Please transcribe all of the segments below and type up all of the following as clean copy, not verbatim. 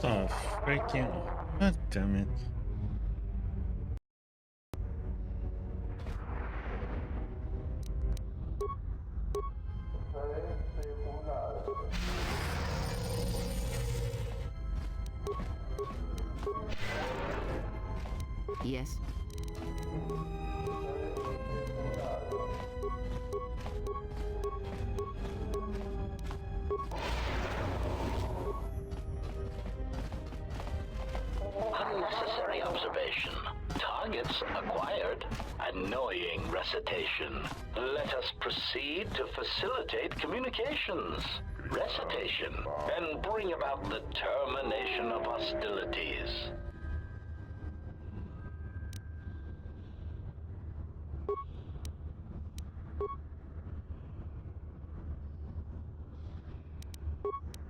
the freaking... God damn it. Yes. Unnecessary observation. Targets acquired. Annoying recitation. Let us proceed to facilitate communications. Recitation, and bring about the termination of hostilities.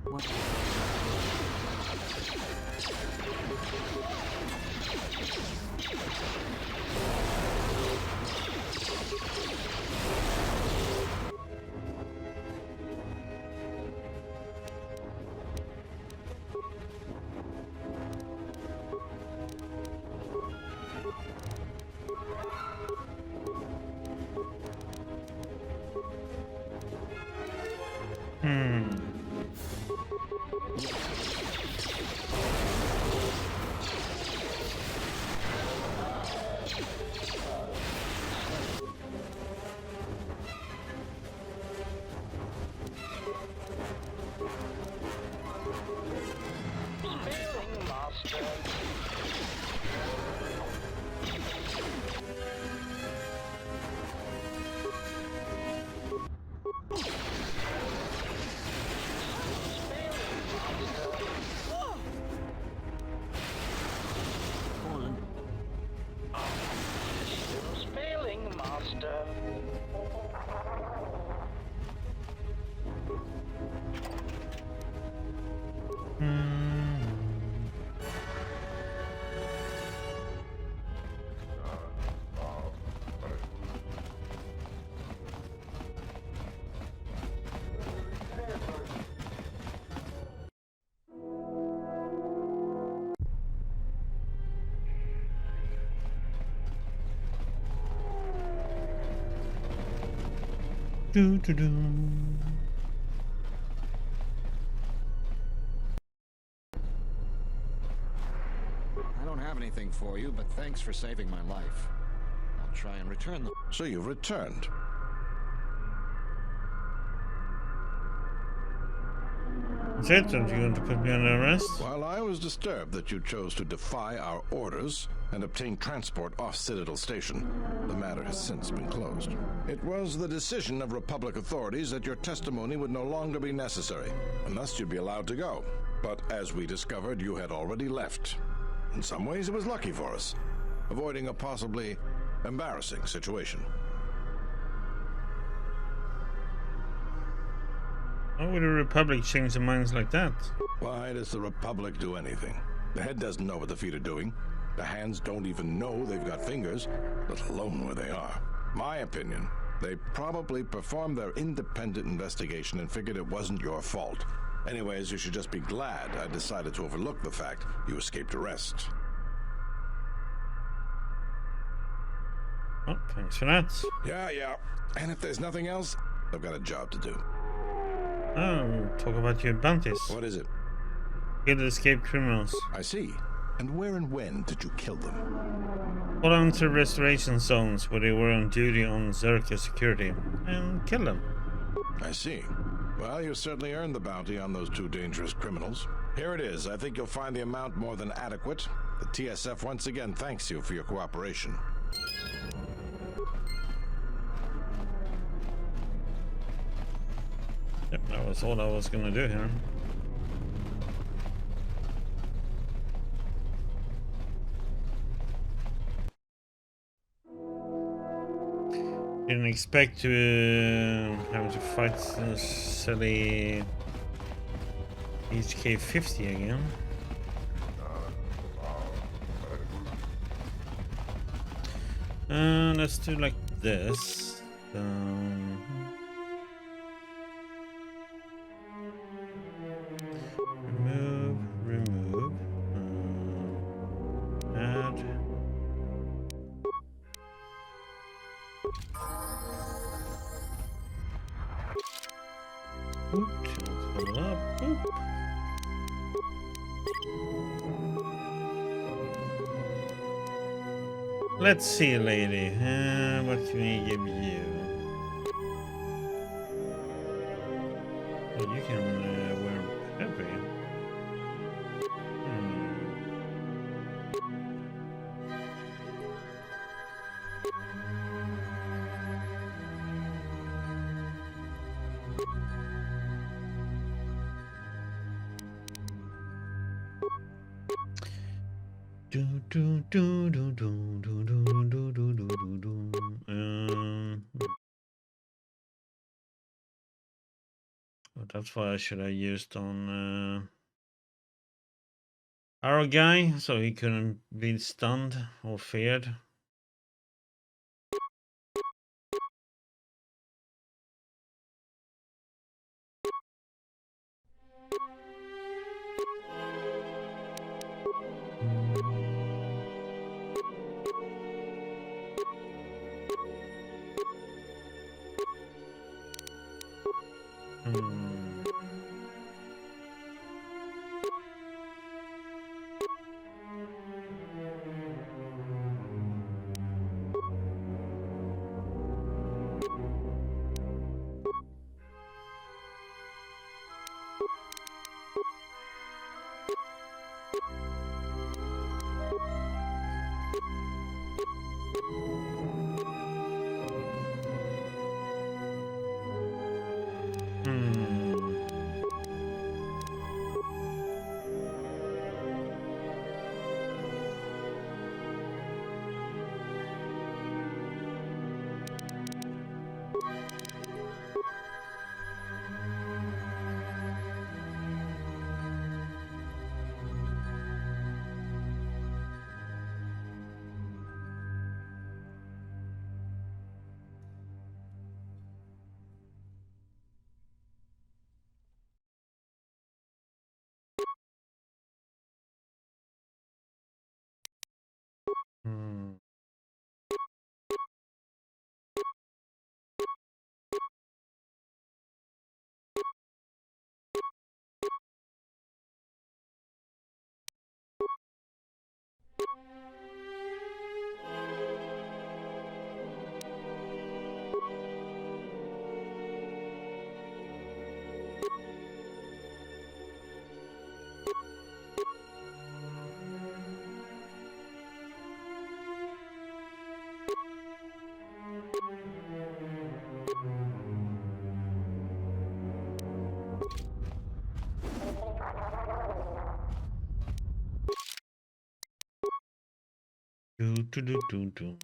What? Do do do. I don't have anything for you, but thanks for saving my life. I'll try and return them. So you've returned. Is it? Aren't you going to put me under arrest? While I was disturbed that you chose to defy our orders and obtain transport off Citadel Station, the matter has since been closed. It was the decision of Republic authorities that your testimony would no longer be necessary, and thus you'd be allowed to go. But as we discovered, you had already left. In some ways, it was lucky for us, avoiding a possibly embarrassing situation. How would the Republic change their minds like that? Why does the Republic do anything? The head doesn't know what the feet are doing. The hands don't even know they've got fingers, let alone where they are. My opinion, they probably performed their independent investigation and figured it wasn't your fault. Anyways, you should just be glad I decided to overlook the fact you escaped arrest. Oh, thanks for that. Yeah. And if there's nothing else, I've got a job to do. Oh, talk about your bounties. What is it? Kill the escaped criminals. I see. And where and when did you kill them? Hold on to restoration zones where they were on duty on Zerka security and kill them. I see. Well, you certainly earned the bounty on those two dangerous criminals. Here it is. I think you'll find the amount more than adequate. The TSF once again thanks you for your cooperation. Yep, that was all I was gonna do here. Didn't expect to have to fight silly HK 50 again. Let's do like this. Remove. Let's level up. Boop. Let's see, lady. What can we give you? Well, you can wear heavy. That's why I should have used on our guy, so he couldn't be stunned or feared. Do.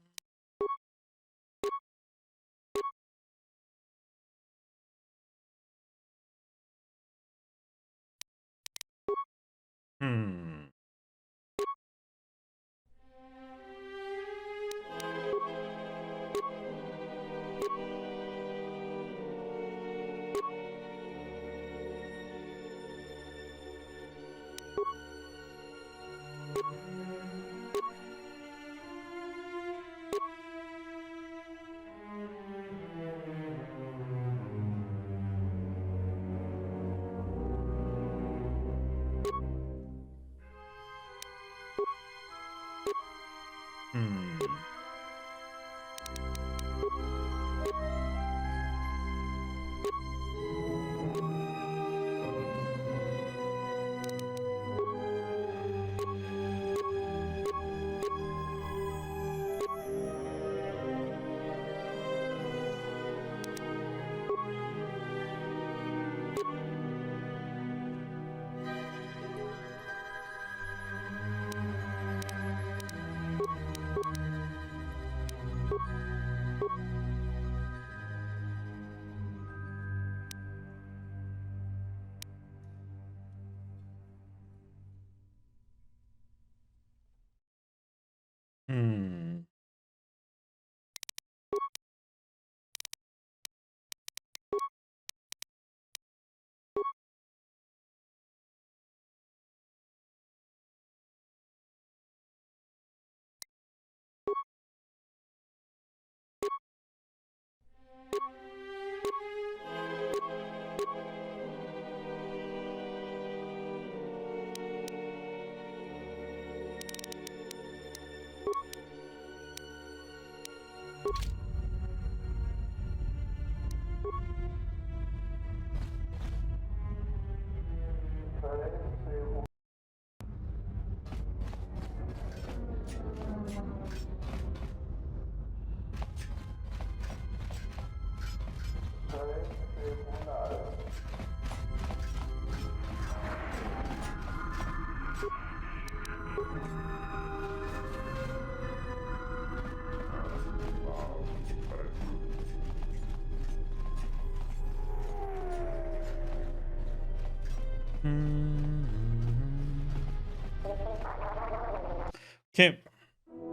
Okay,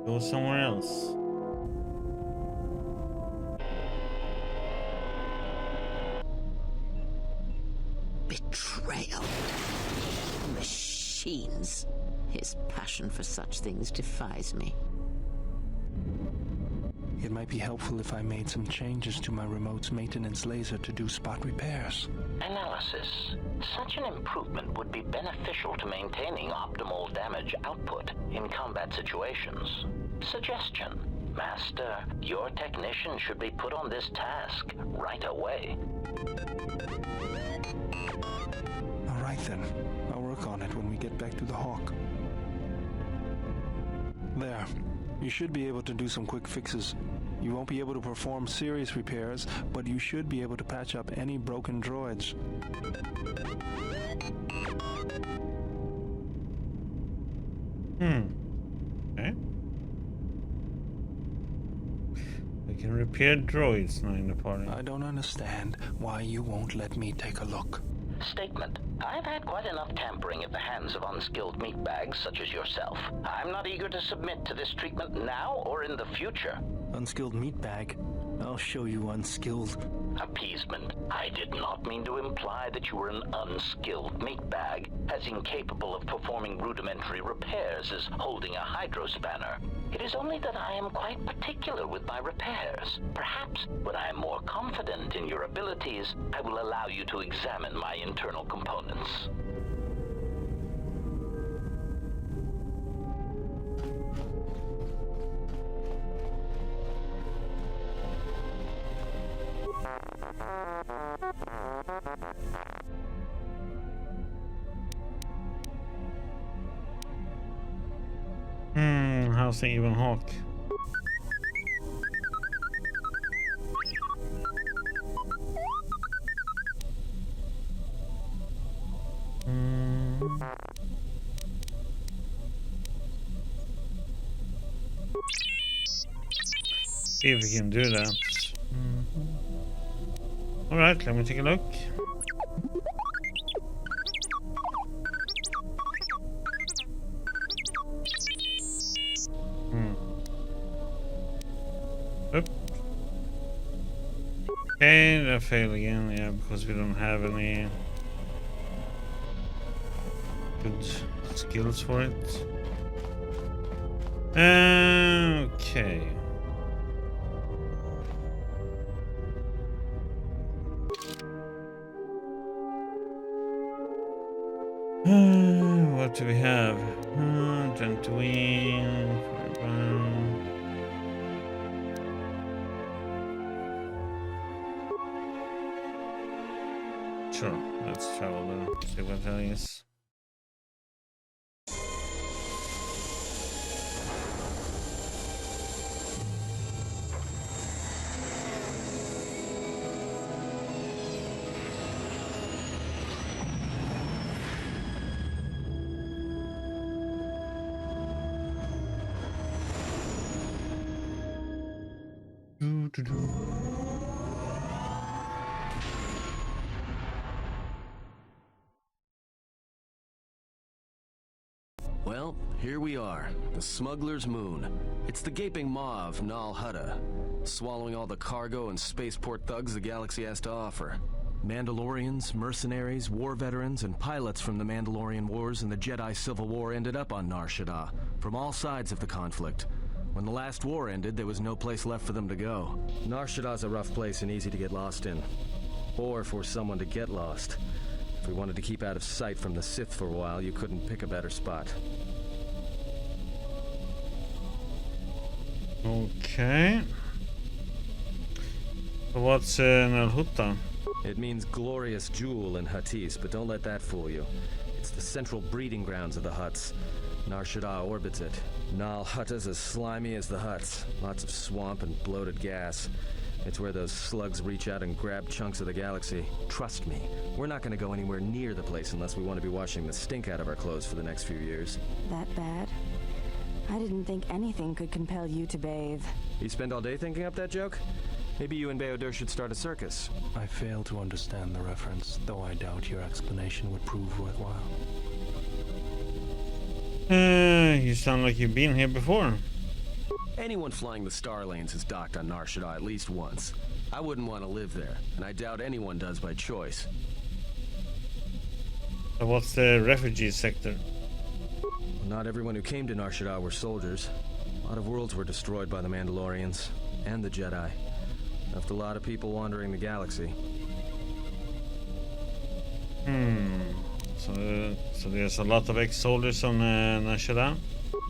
go somewhere else. Betrayal. Machines. His passion for such things defies me. It might be helpful if I made some changes to my remote's maintenance laser to do spot repairs. Analysis. Such an improvement would be beneficial to maintaining optimal damage output in combat situations. Suggestion. Master, your technician should be put on this task right away. All right then. I'll work on it when we get back to the Hawk. There. You should be able to do some quick fixes. You won't be able to perform serious repairs, but you should be able to patch up any broken droids. Okay. We can repair droids now in the party. I don't understand why you won't let me take a look. Statement. I've had quite enough tampering at the hands of unskilled meatbags such as yourself. I'm not eager to submit to this treatment now or in the future. Unskilled meatbag? I'll show you unskilled. Appeasement. I did not mean to imply that you were an unskilled meatbag, as incapable of performing rudimentary repairs as holding a hydrospanner. It is only that I am quite particular with my repairs. Perhaps when I am more confident in your abilities, I will allow you to examine my internal components. How's the even Hawk? See if we can do that. Alright, let me take a look. Oop. Okay, that failed again, yeah, because we don't have any good skills for it. Okay. What do we have? Gentween. Sure, let's travel then. See what that is. Well, here we are, the Smuggler's Moon. It's the gaping maw of Nar Shaddaa, swallowing all the cargo and spaceport thugs the galaxy has to offer. Mandalorians, mercenaries, war veterans, and pilots from the Mandalorian Wars and the Jedi Civil War ended up on Nar Shaddaa, from all sides of the conflict. When the last war ended, there was no place left for them to go. Nar Shaddaa's a rough place and easy to get lost in. Or for someone to get lost. If we wanted to keep out of sight from the Sith for a while, you couldn't pick a better spot. Okay. So what's Nar Shaddaa? It means glorious jewel in Huttese, but don't let that fool you. It's the central breeding grounds of the Hutts. Nar Shaddaa orbits it. Nal Hutta's as slimy as the Hutts. Lots of swamp and bloated gas. It's where those slugs reach out and grab chunks of the galaxy. Trust me, we're not going to go anywhere near the place unless we want to be washing the stink out of our clothes for the next few years. That bad? I didn't think anything could compel you to bathe. You spend all day thinking up that joke? Maybe you and Beodur should start a circus. I fail to understand the reference, though I doubt your explanation would prove worthwhile. You sound like you've been here before. Anyone flying the Star Lanes has docked on Nar Shaddaa at least once. I wouldn't want to live there, and I doubt anyone does by choice. So what's the refugee sector? Well, not everyone who came to Nar Shaddaa were soldiers. A lot of worlds were destroyed by the Mandalorians and the Jedi. Left a lot of people wandering the galaxy. So there's a lot of ex-soldiers on Nar Shaddaa?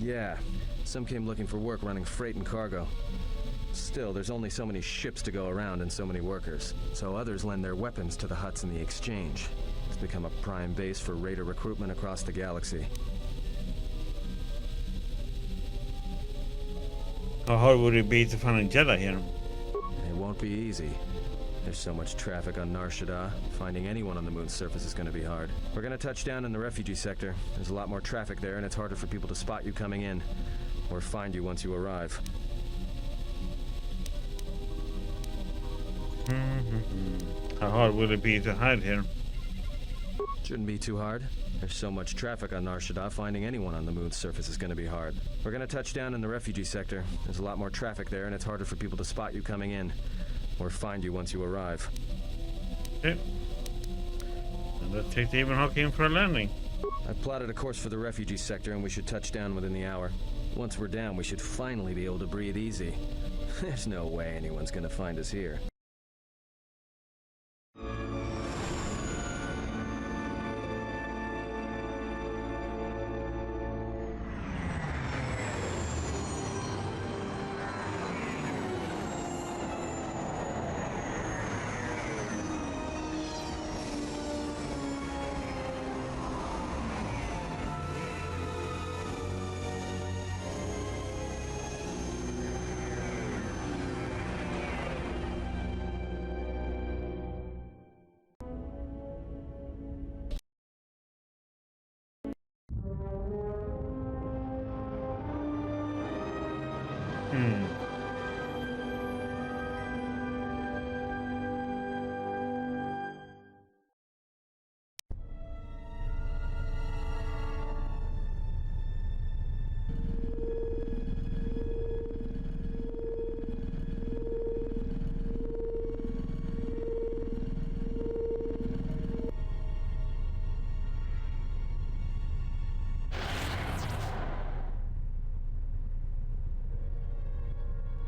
Yeah, some came looking for work running freight and cargo. Still, there's only so many ships to go around and so many workers. So others lend their weapons to the Hutts in the exchange. It's become a prime base for raider recruitment across the galaxy. How hard would it be to find a Jedi here? It won't be easy. There's so much traffic on Nar Shaddaa. Finding anyone on the moon's surface is going to be hard. We're going to touch down in the refugee sector. There's a lot more traffic there, and it's harder for people to spot you coming in, or find you once you arrive. How hard would it be to hide here? Shouldn't be too hard. There's so much traffic on Nar Shaddaa, finding anyone on the moon's surface is going to be hard. We're going to touch down in the refugee sector. There's a lot more traffic there, and it's harder for people to spot you coming in, or find you once you arrive. Okay. And let's take the Even Hawk in for a landing. I've plotted a course for the refugee sector, and we should touch down within the hour. Once we're down, we should finally be able to breathe easy. There's no way anyone's going to find us here.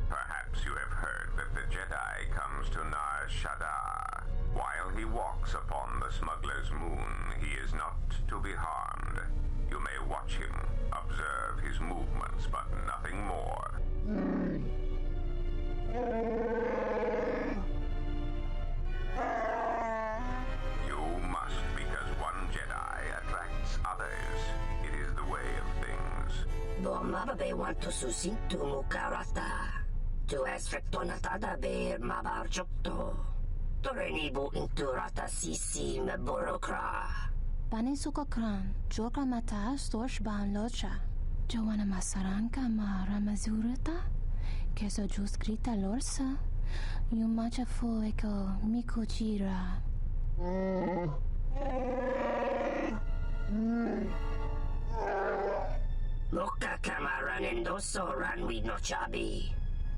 Perhaps you have heard that the Jedi comes to Nar Shaddaa. While he walks upon the smuggler's moon, he is not to be harmed. You may watch him, observe his movements, but nothing more. You must, because one Jedi attracts others. It is the way of things. Mababe want to susi tu mukarata. Tu es rectonatada be mabarjokto. Torenibu inturata sisi me borokra. Banisukokran, joka mata storch ban locha. Joana masaranka ma ramazurata. Keso juskrita lorsa. Yumacha fueko mikuchira. Moka kamaran endoso ranwi no chabi.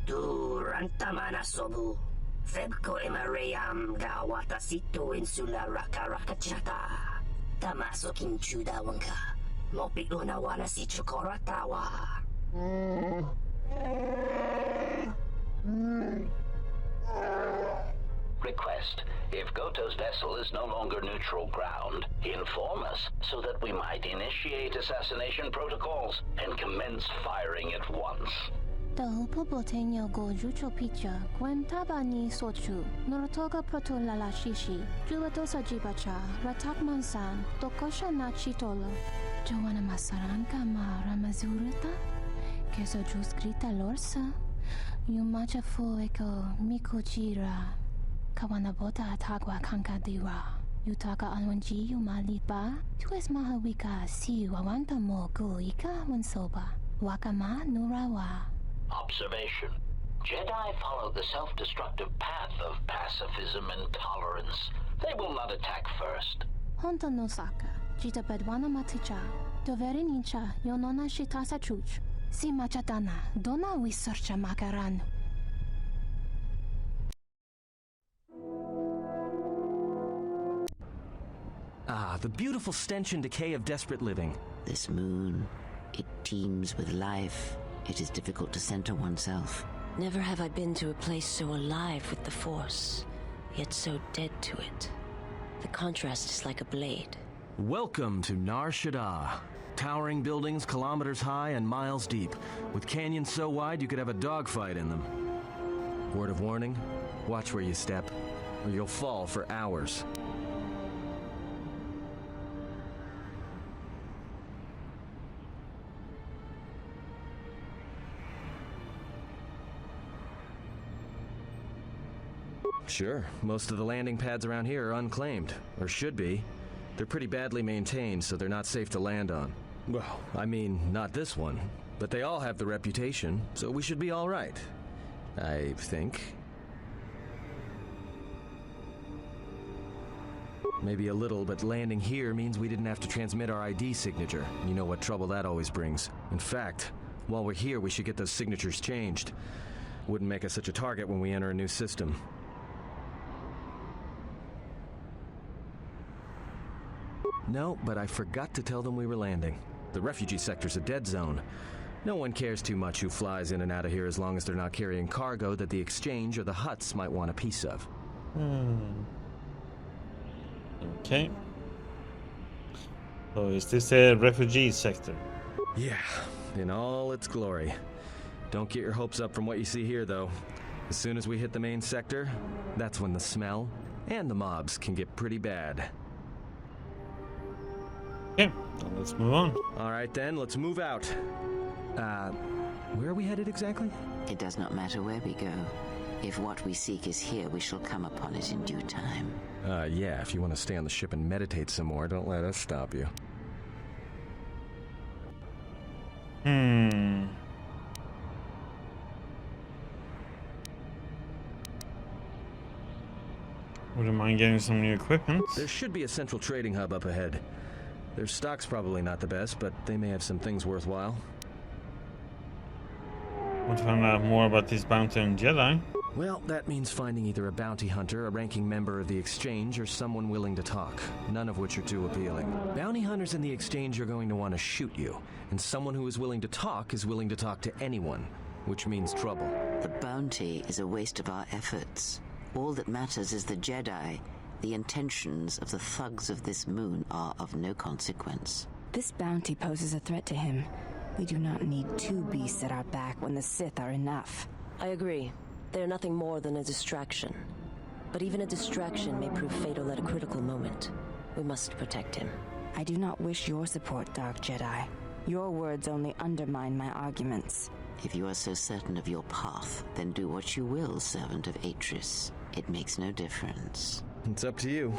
Tu rantamana sobu. Febko emareyam gawata situ insula raka chata. Tamaso kinchuda wanka. Mopi unawana si chokoratawa. Request. If Goto's vessel is no longer neutral ground, inform us so that we might initiate assassination protocols and commence firing at once. hupo boteño go jucho picha, taba ni sochu, norotoga proto lalashishi, juwatosa jibacha, ratak mansan, tokosha na chitolo. Jowana masaranka ma ramazurita, keso juskrita lorsa, yumacha fueko mikuchira, kawana bota atagwa kankadiwa. Yutaka alwanji yumalipa, tues mahawika si wawanta mo guika wansoba, wakama nurawa. Observation. Jedi follow the self-destructive path of pacifism and tolerance. They will not attack first. Honta no saka, jita bedwana maticha, doveri nincha yonona shitasa chuch, si machatana, dona wisarcha makaran. Ah, the beautiful stench and decay of desperate living. This moon, it teems with life. It is difficult to center oneself. Never have I been to a place so alive with the Force, yet so dead to it. The contrast is like a blade. Welcome to Nar Shaddaa. Towering buildings kilometers high and miles deep, with canyons so wide you could have a dogfight in them. Word of warning, watch where you step, or you'll fall for hours. Sure, most of the landing pads around here are unclaimed, or should be. They're pretty badly maintained, so they're not safe to land on. Well, I mean, not this one. But they all have the reputation, so we should be all right. I think. Maybe a little, but landing here means we didn't have to transmit our ID signature. You know what trouble that always brings. In fact, while we're here, we should get those signatures changed. Wouldn't make us such a target when we enter a new system. No, but I forgot to tell them we were landing. The refugee sector's a dead zone. No one cares too much who flies in and out of here as long as they're not carrying cargo that the exchange or the Hutts might want a piece of. Okay. So is this a refugee sector? Yeah, in all its glory. Don't get your hopes up from what you see here, though. As soon as we hit the main sector, that's when the smell and the mobs can get pretty bad. Okay, well, let's move on. All right then, let's move out. Where are we headed exactly? It does not matter where we go. If what we seek is here, we shall come upon it in due time. Yeah, if you want to stay on the ship and meditate some more, don't let us stop you. Wouldn't mind getting some new equipment. There should be a central trading hub up ahead. Their stock's probably not the best, but they may have some things worthwhile. Want to find out more about this bounty on Jedi? Well, that means finding either a bounty hunter, a ranking member of the Exchange, or someone willing to talk, none of which are too appealing. Bounty hunters in the Exchange are going to want to shoot you, and someone who is willing to talk to anyone, which means trouble. The bounty is a waste of our efforts. All that matters is the Jedi. The intentions of the thugs of this moon are of no consequence. This bounty poses a threat to him. We do not need two beasts at our back when the Sith are enough. I agree. They're nothing more than a distraction. But even a distraction may prove fatal at a critical moment. We must protect him. I do not wish your support, Dark Jedi. Your words only undermine my arguments. If you are so certain of your path, then do what you will, servant of Atris. It makes no difference. It's up to you.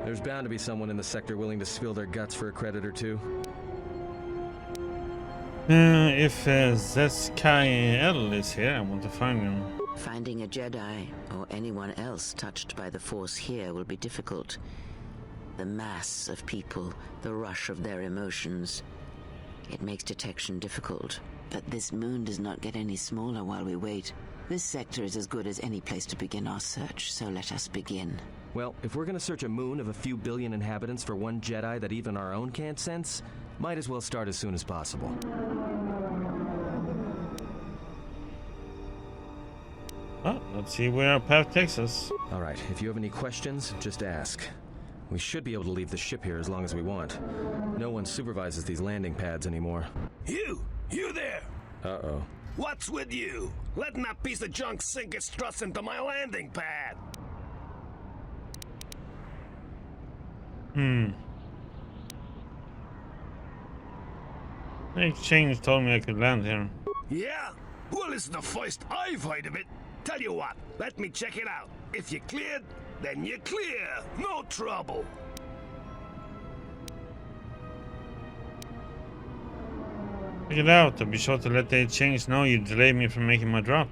There's bound to be someone in the sector willing to spill their guts for a credit or two. If Zeskael is here, I want to find him. Finding a Jedi, or anyone else touched by the Force here, will be difficult. The mass of people, the rush of their emotions. It makes detection difficult. But this moon does not get any smaller while we wait. This sector is as good as any place to begin our search, so let us begin. Well, if we're gonna search a moon of a few billion inhabitants for one Jedi that even our own can't sense, might as well start as soon as possible. Well, let's see where our path takes us. All right, if you have any questions, just ask. We should be able to leave the ship here as long as we want. No one supervises these landing pads anymore. You there! Uh-oh. What's with you? Letting that piece of junk sink its struts into my landing pad. The exchange told me I could land here. Yeah? Well, it's the first I've heard of it. Tell you what, let me check it out. If you're cleared, then you're clear. No trouble. Check it out. I'll be sure to let the exchange know you delayed me from making my drop.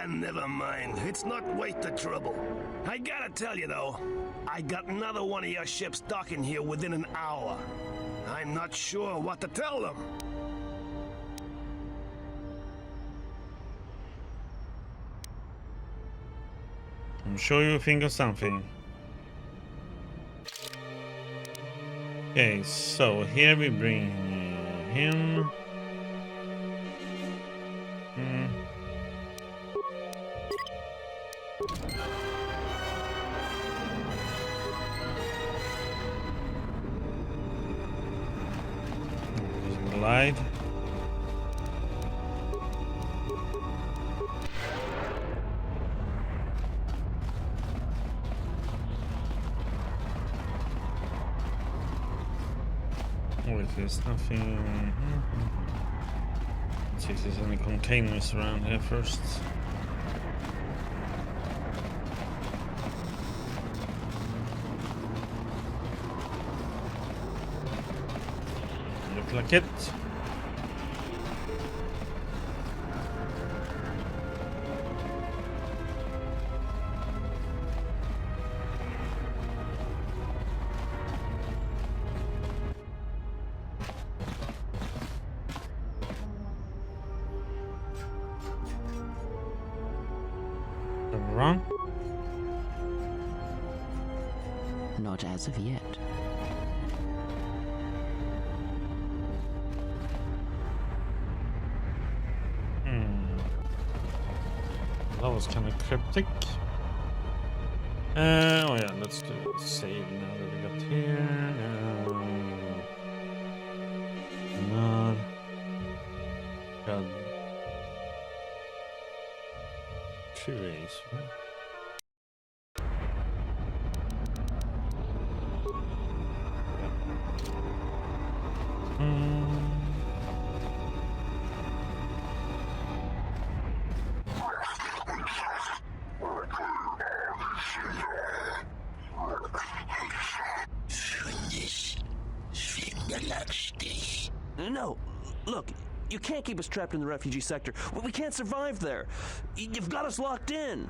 Never mind. It's not worth the trouble. I gotta tell you, though, I got another one of your ships docking here within an hour. I'm not sure what to tell them. I'm sure you'll think of something. Okay, so here we bring him. Glide. Wait, there's nothing. Let's see if there's any containers around here first. Look like it. Wrong? Not as of yet. That was kind of cryptic. Oh yeah, let's do a save now that we got here. Nar Shaddaa. 2 days, right? No, look, you can't keep us trapped in the refugee sector. We can't survive there. You've got us locked in.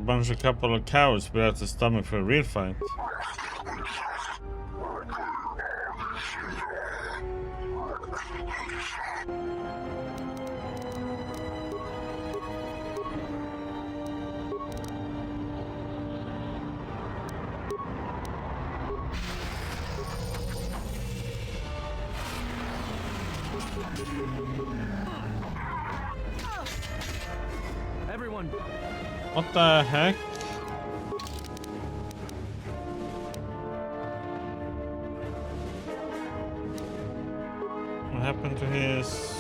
There's a couple of cowards without a stomach for a real fight. Everyone. What the heck? What happened to his...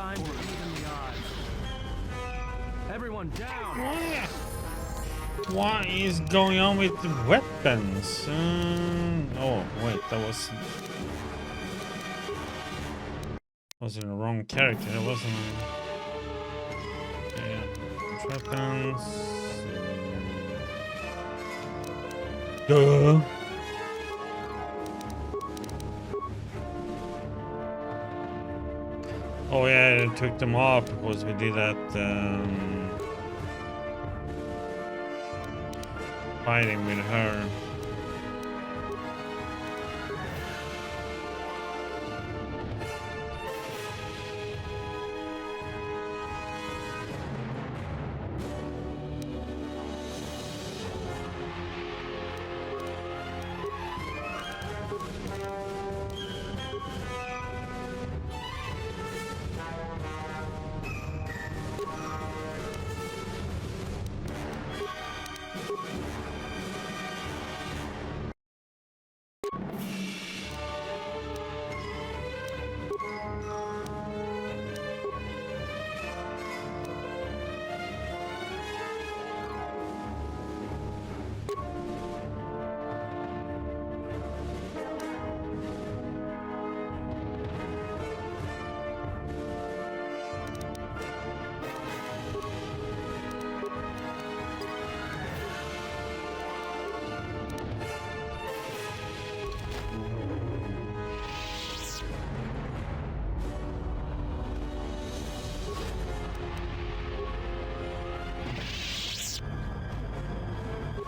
time to even the odds. Everyone down! What is going on with the weapons? Oh, wait, that was in the wrong character. That wasn't. Yeah, weapons. Duh. Oh yeah, I took them off because we did that fighting with her.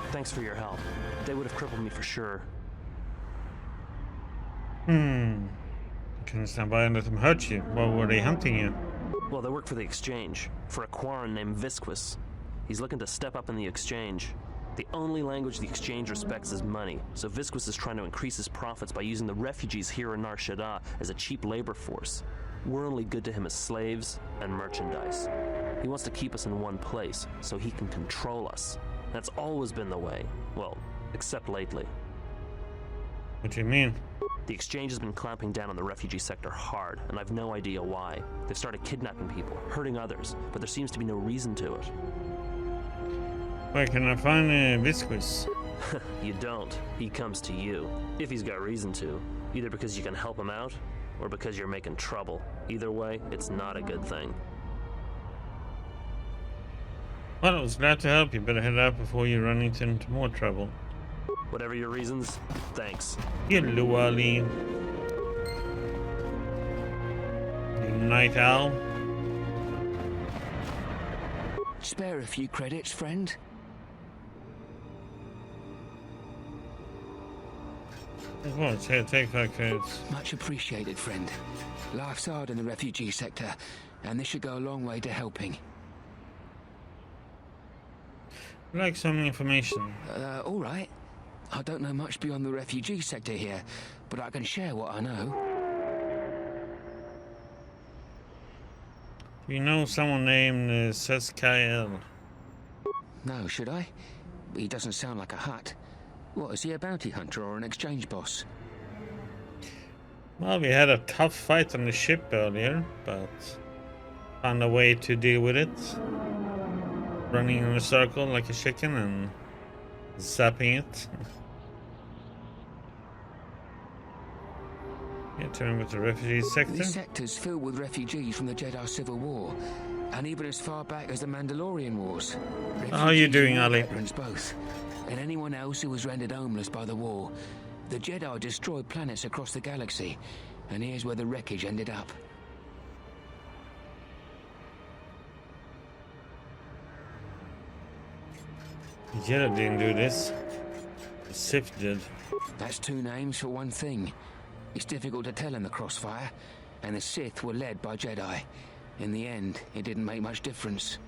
Thanks for your help. They would have crippled me for sure. Can you stand by and let them hurt you? Why were they hunting you? Well, they work for the Exchange, for a Quarren named Visquis. He's looking to step up in the Exchange. The only language the Exchange respects is money, so Visquis is trying to increase his profits by using the refugees here in Nar Shaddaa as a cheap labor force. We're only good to him as slaves and merchandise. He wants to keep us in one place, so he can control us. That's always been the way. Well, except lately. What do you mean? The Exchange has been clamping down on the refugee sector hard, and I've no idea why. They've started kidnapping people, hurting others, but there seems to be no reason to it. Where can I find Visquis? You don't. He comes to you. If he's got reason to. Either because you can help him out, or because you're making trouble. Either way, it's not a good thing. Well, I was glad to help you. Better head out before you run into more trouble. Whatever your reasons, thanks. Hello, Ali. You night owl. Spare a few credits, friend. Well, take 5 credits. Much appreciated, friend. Life's hard in the refugee sector, and this should go a long way to helping. I'd like some information. All right. I don't know much beyond the refugee sector here, but I can share what I know. Do you know someone named Seskael? No, should I? He doesn't sound like a Hutt. What, is he a bounty hunter or an exchange boss? Well, we had a tough fight on the ship earlier, but found a way to deal with it. Running in a circle like a chicken and zapping it. Yeah, turn with the refugee sector. This sector's filled with refugees from the Jedi Civil War, and even as far back as the Mandalorian Wars. How are you doing, Ali? Both. And anyone else who was rendered homeless by the war. The Jedi destroyed planets across the galaxy, and here's where the wreckage ended up. The Jedi didn't do this. The Sith did. That's two names for one thing. It's difficult to tell in the crossfire, and the Sith were led by Jedi. In the end, it didn't make much difference.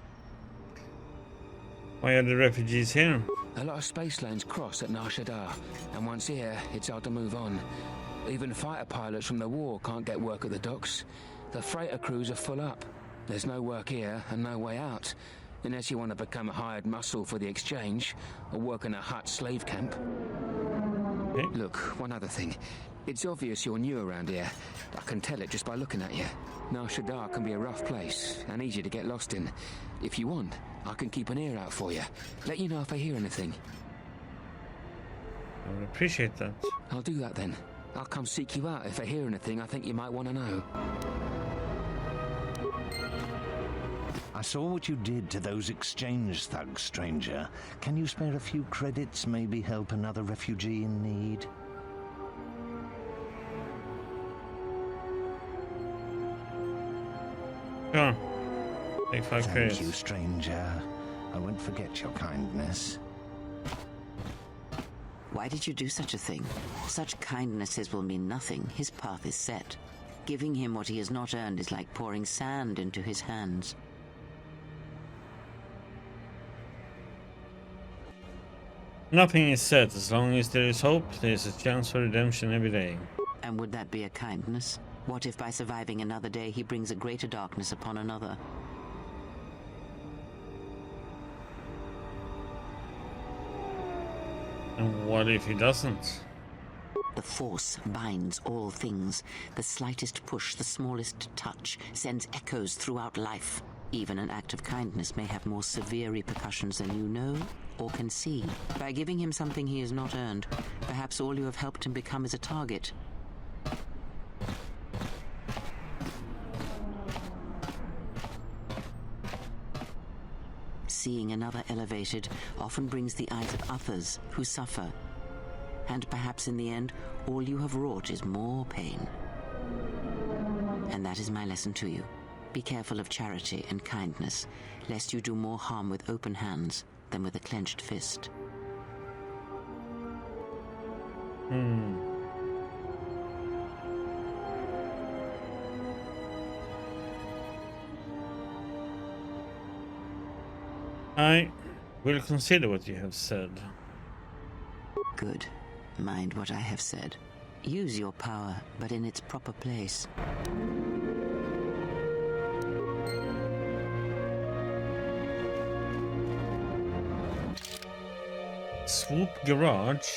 Why are the refugees here? A lot of space lanes cross at Nar Shaddaa, and once here, it's hard to move on. Even fighter pilots from the war can't get work at the docks. The freighter crews are full up. There's no work here and no way out, unless you want to become a hired muscle for the Exchange or work in a Hutt slave camp. Okay. Look, one other thing. It's obvious you're new around here. I can tell it just by looking at you. Nar Shaddaa can be a rough place and easy to get lost in. If you want, I can keep an ear out for you. Let you know if I hear anything. I would appreciate that. I'll do that then. I'll come seek you out if I hear anything I think you might want to know. I saw what you did to those exchange thugs, stranger. Can you spare a few credits, maybe help another refugee in need? Sure. Take 5 credits. Thank you, stranger. I won't forget your kindness. Why did you do such a thing? Such kindnesses will mean nothing. His path is set. Giving him what he has not earned is like pouring sand into his hands. Nothing is said. As long as there is hope, there is a chance for redemption every day. And would that be a kindness? What if by surviving another day he brings a greater darkness upon another? And what if he doesn't? The Force binds all things. The slightest push, the smallest touch, sends echoes throughout life. Even an act of kindness may have more severe repercussions than you know or can see. By giving him something he has not earned, perhaps all you have helped him become is a target. Seeing another elevated often brings the eyes of others who suffer. And perhaps in the end, all you have wrought is more pain. And that is my lesson to you. Be careful of charity and kindness, lest you do more harm with open hands than with a clenched fist. I will consider what you have said. Good. Mind what I have said. Use your power, but in its proper place. Swoop Garage.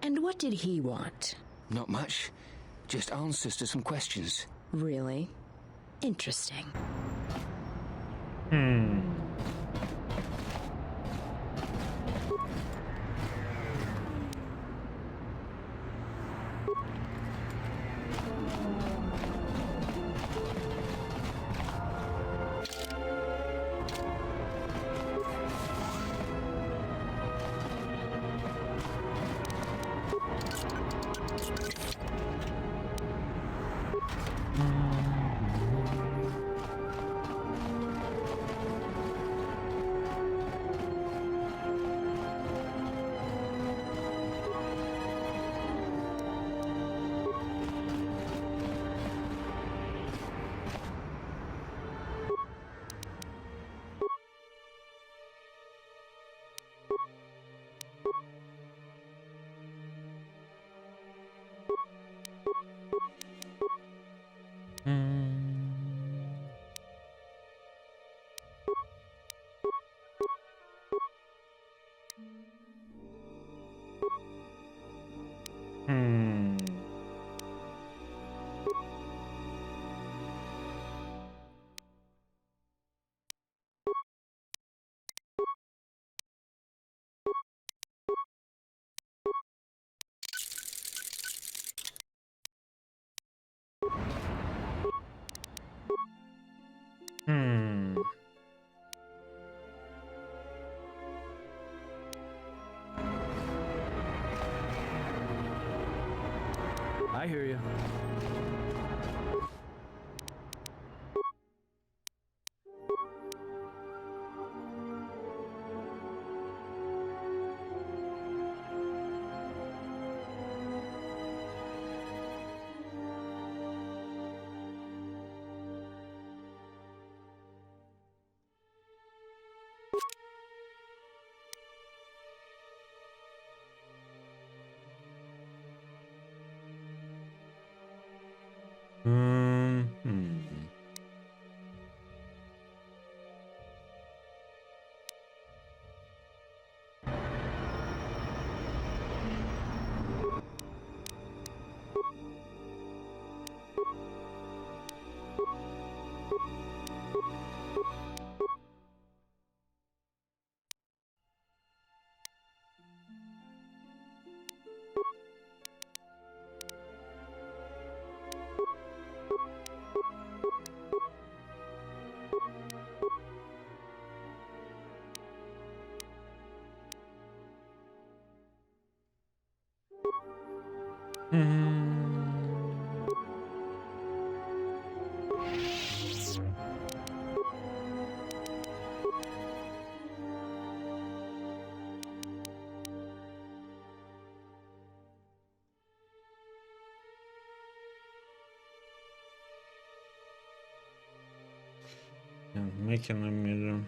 And what did he want? Not much. Just answers to some questions. Really? Interesting. And making a mirror.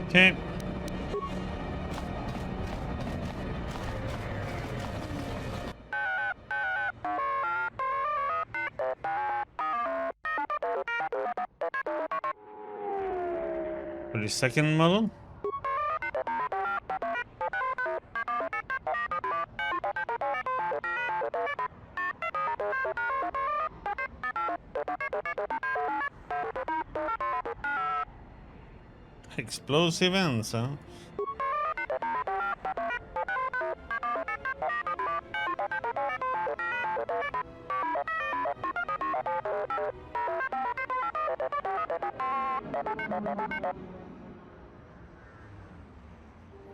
Okay. For the second model. Explosive ends, huh?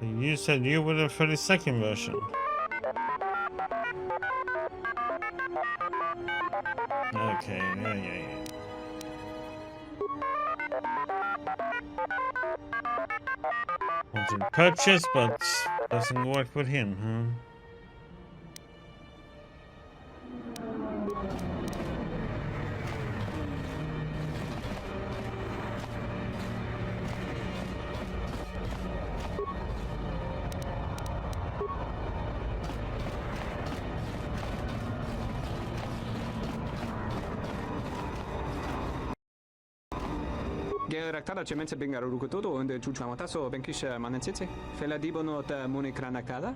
You said you were the 32nd version. Okay, yeah. Wanted to purchase, but doesn't work with him, huh? Geraktada cemense bengaruku todo onde chuchamataso benkisha manensitsi. Fela dibono ta munikranakada.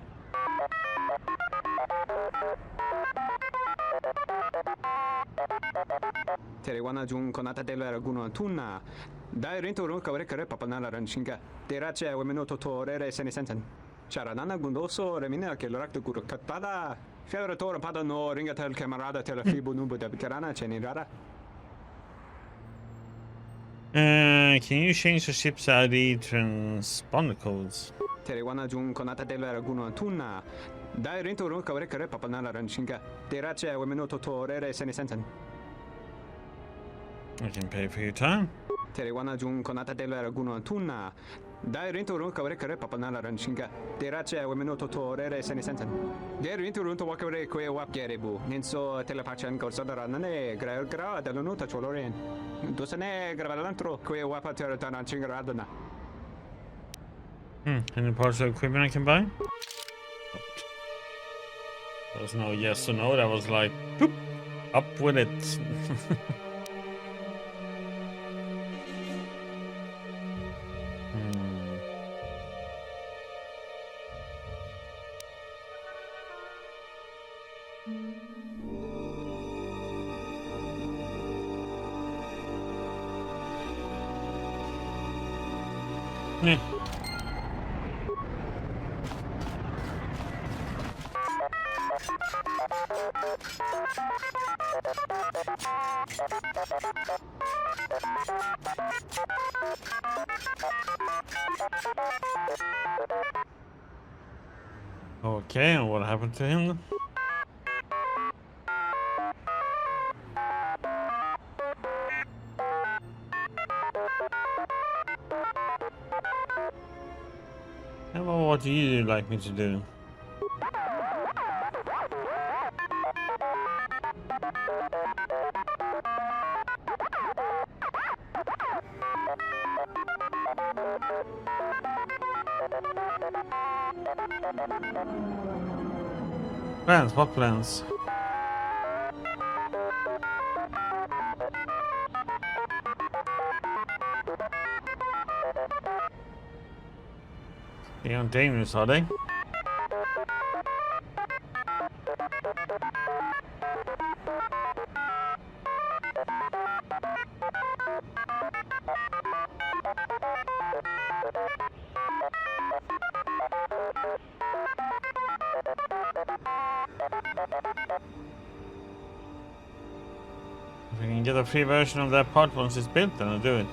Terewana jun konata della raguno tuna. Dai rento ron kavrekare papanala ranshinga. Derace wemeno totorere senesensen. Charanana gundoso remina che l'orakto kuro katpada. Fiaratore pada no ringatel camarada telefibo numbo da bitarana cenirara. Can you change the ship's ID transponder codes? Terewana jun konata della raguno tuna. Dai rento ron kavrekare papanala ranshinga. Derace wemeno totorere senesensen. I can pay for your time. Terewana jun konata della raguno tuna. Dai rento ron kavrekare papanala ranshinga. Derace wemeno totorere senesensen. Der rento ron to wakare kwe wap gerebu. Ninso telepachan korsodara nane gra dall'unuta cholorien. Dosane gravalantro kwe wapa teratana chingaradana. Any parts of equipment I can buy? There was no yes or no, that was like, boop, up with it. Yeah. Okay, and what happened to him? Well, what do you like me to do? Plans? What plans? They aren't dangerous, are they? If we can get a free version of that part once it's built, then I'll do it.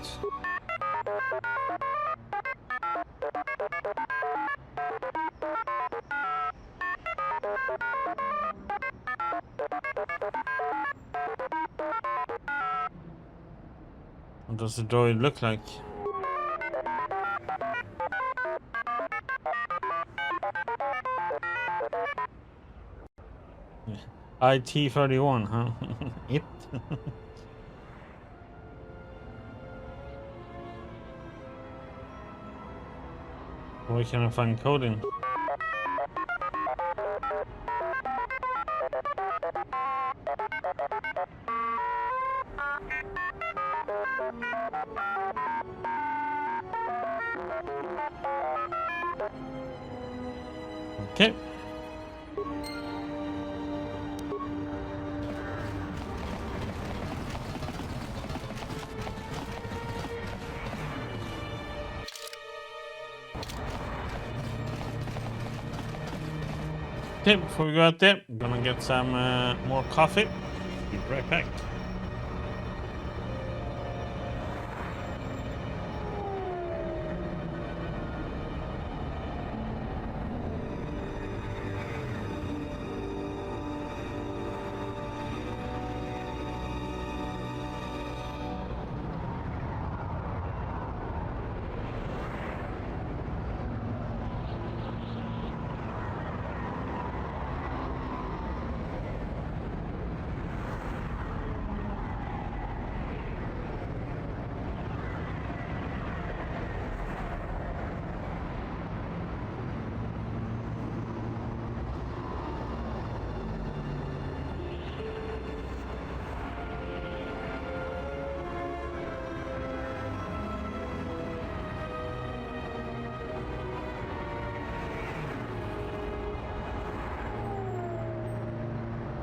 What does the droid look like? IT-31, huh? It? Where can I find coding? Okay. Okay, before we go out there, I'm gonna get some more coffee. Be right back.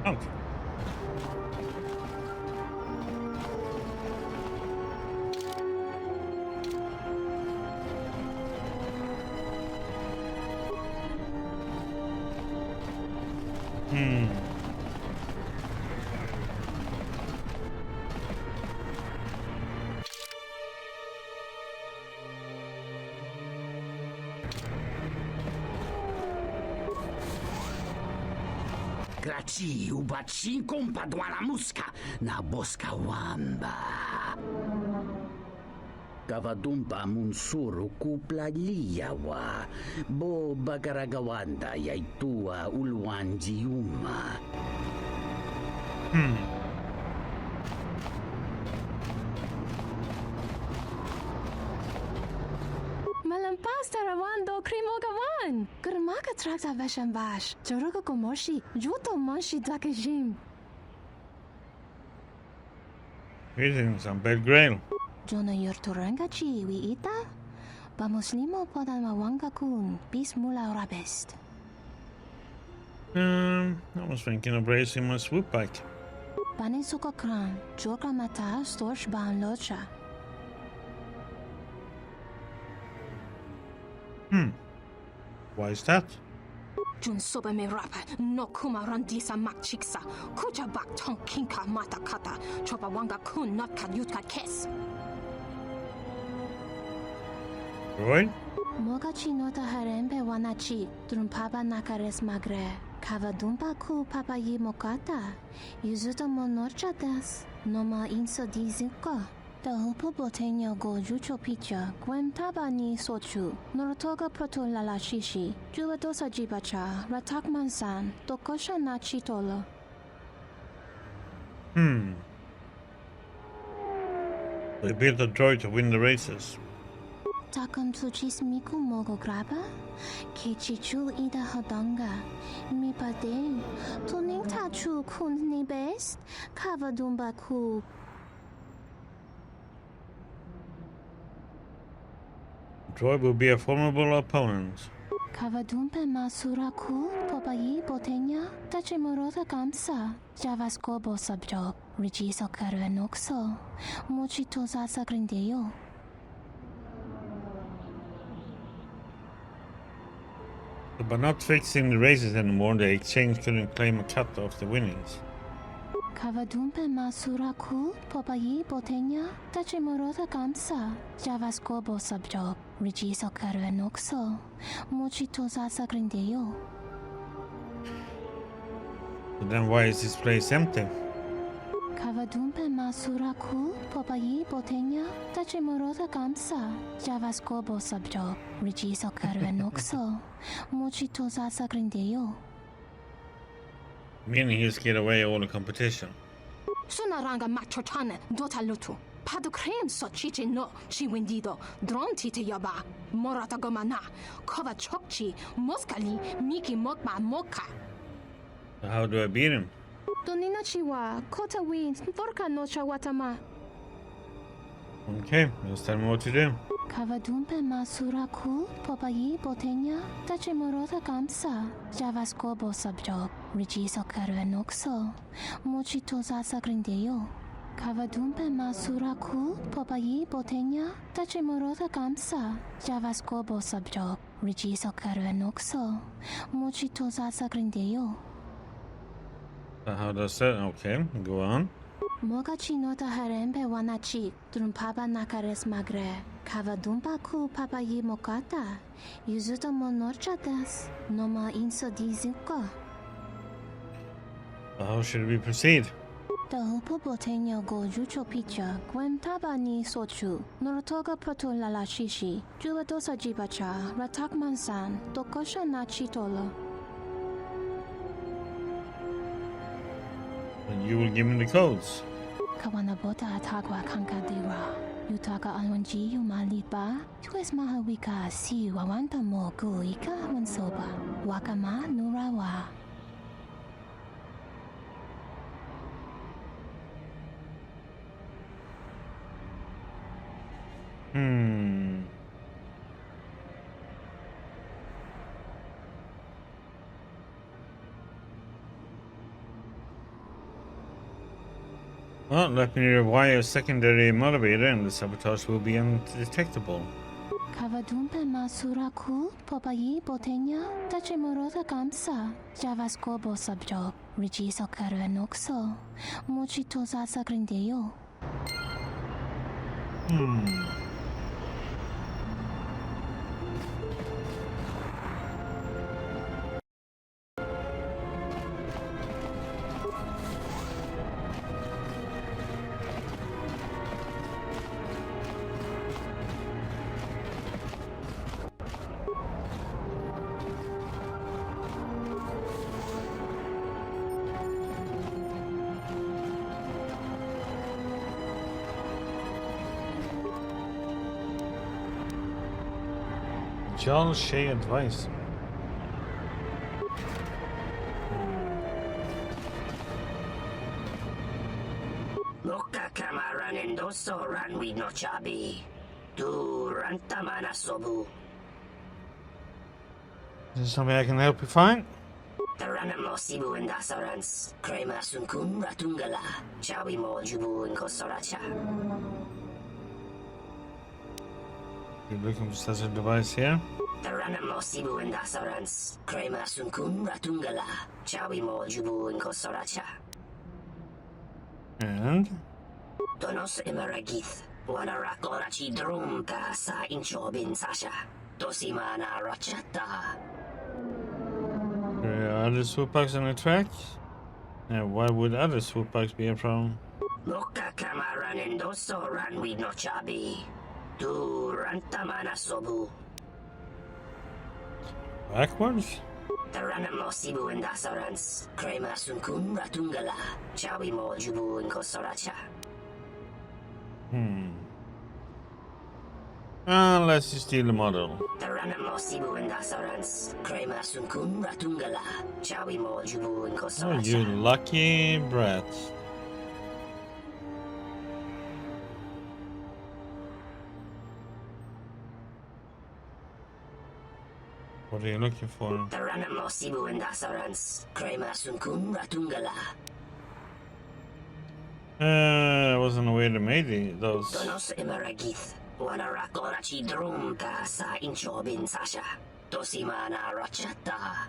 Okay. Graci ubaci kompadwana muska na boska wamba. Kavadumpa munsuru kupla liyawa bo bagaragawanda yaitua ulwanjiuma. Malampas tarawando krimogawan. Kurmaka trakta veshambash. Joruga komoshi. Juto monshi dakajim. Greetings, I'm Belgrail. Jona yurturanga chi wi ita? Bamuslimo podan mawanga kun. Bis mula rabest. I was thinking of racing my swoop bike. Bani suka kran. Joka mata storch ban locha. Why is that? Jun soba me rapa, no kuma randisa makchiksa, kucha bak tong kinka mata kata, chopa wanga kun not kadyutka kes. Roy? Mogachi nota harembe wanachi, drumpaba nakares magre, kavadumpa ku papayi mokata, yuzuta monorcha das, noma inso dizuka. The hupo boteño go jucho picha, gwen tabani sochu, norotoga proto lalashishi, juvadosa jibacha, ratak mansan, tokosha na chitolo. They built a droid to win the races. Takam tuchis miku mogo graba, kechichu ida hodonga, mi pade, tuning tachu kun ni best, kavadumba ku. Droid will be a formidable opponent. Kavadumpe masura ku, popayi botenya, tachimurota kamsa, javaskobo sabjob, rigiso karvenokso, mochito sasa grindeyo. By not fixing the races anymore, the exchange couldn't claim a cut of the winnings. Kavadumpe masura ku, popayi botenya, tachimurota kamsa, javaskobo sabjob, rigiso karvenokso, mochito sasa grindeyo. But then why is this place empty? Kavadumpe masura ku, popayi botenya, tachimurota kamsa, javaskobo sabjob, rigiso karvenokso, mochito sasa grindeyo. Meaning he'll scare away all the competition. Sunaranga machotane, dota lutu, Padukrem so chiche no chi wendido dron tite yaba morata gomana kova chokchi moskali miki mokma moka. How do I beat him? Donina chiwa kota win torka no chawatama. Okay, just tell me what to do. Kavadumpe masura kul popayi botenya tache morota kamsa javaskobo subjok rijiso karuenokso mochito zasa grindeyo. Kavadumpe masura kul popayi botenya tache morota kamsa javaskobo subjok rijiso karuenokso mochito zasa grindeyo. How does that? Okay, go on. Mogachi nota harembe wanachi drun papa nakares magre kavadumpa ku papayi mokata yuzuto monorchadas noma inso dizuko. How should we proceed? The hupo botenya go jucho picha gwen taba ni sochu norotoga proto lala shishi jubadosa jibacha ratak mansan dokosha na chitolo. And you will give me the codes. Kawanabota atagwa kankadira. Yutaka alwanji yumaliba. Yues mahawika si wawanta mo guika wansoba. Wakama nurawa. Well, let me rewire a secondary motivator and the sabotage will be undetectable. Kavadumpe masura kul popayi botenya tache morota kamsa javaskobo subjok rijiso karuenokso mochito zasa grindeyo. John Shea advice. Loka kamaran endoso ranwi no chabi. Tu rantamana sobu. Is there something I can help you find? Taranamo sibu indasarans. Krema sunkun ratungala. Chawi mo jubu inkosoracha. You're looking for such a device here? Taranamo sibu indasarans. Krema sunkun ratungala. Chawi mo jubu inkosoracha. And? Tonos imaragith. Wanarakorachi drum ka sa inchobin sasha. Tosimana rachata. There are other swoop bugs on the track? And why would other swoop bugs be a problem? Loka kamaran endoso ranwi no chabi. Tu rantamana sobu. Backwards? Taranamo sibu indasarans. Krema sunkun ratungala. Chawi mo jubu inkosoracha. Unless you steal the model. Taranamo sibu indasarans. Krema sunkun ratungala. Chawi mo jubu Oh, inkosoracha. you lucky brat. What are you looking for? Taranamo sibu indasarans. Krema sunkun ratungala. I wasn't aware they made those. Tonos imaragith. Wanarakorachi drum ka sa inchobin sasha. Tosimana rachata.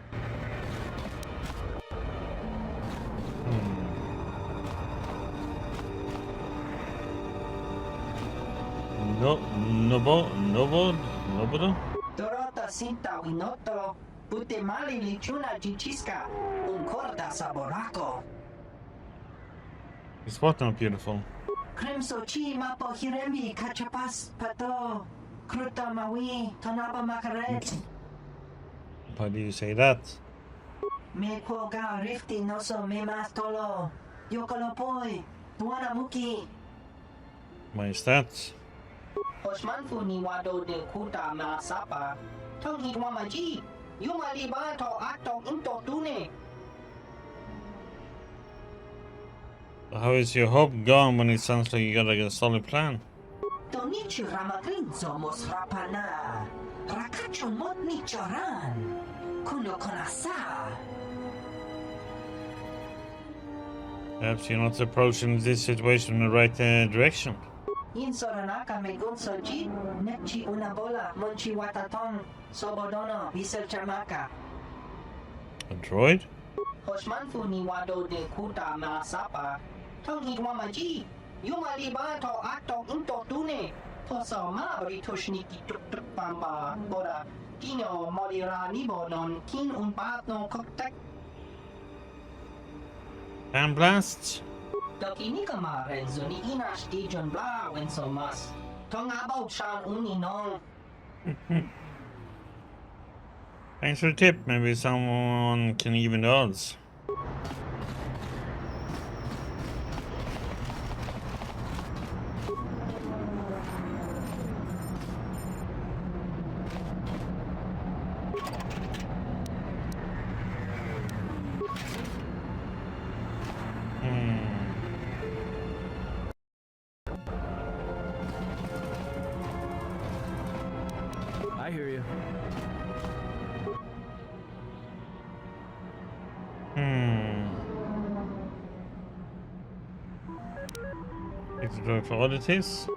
Nobodo? Dorota sinta winoto. Putemali lichuna jichisca. Un corda saboraco. It's what not beautiful? Kremso chi mapo hiremi kachapas pato. Kruta mawi tonapa makaret. Why do you say that? Me koga rifti noso me mas tolo. Yokolopoi. Tuana muki. Why is that? Osmanfu ni wado de kuta maasapa. Tong hitwamaji. Yumaliba to ato into tune. How is your hope gone when it sounds like you got a solid plan? Tonichi ramagrinzo mos rapana. Rakachon mot nichoran. Kuno konasa. Perhaps you're not approaching this situation in the right direction. In soranaka megun soji. Nepchi unabola monchi watatong. Sobodono visel chamaka. A droid? Osmanfu ni wado de kuta maasapa. Tong hitwamaji. Yumaliba to ato into tune. Toso ma ritushniki tuk tuk pamba. Boda. Kino molira nibo non kin un no koktek. Hand blasts? Dokinikama renzuni inash dijon bla when so mas. Tong abo shan uni non. Thanks for the tip. Maybe someone can even the odds. I hear you. Take the droid for oddities.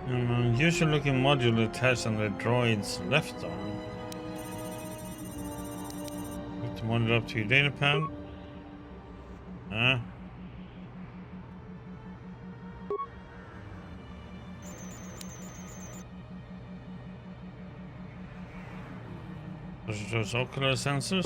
An unusual looking module attached on the droid's left arm. Hook the module up to your data pad. Those ocular sensors.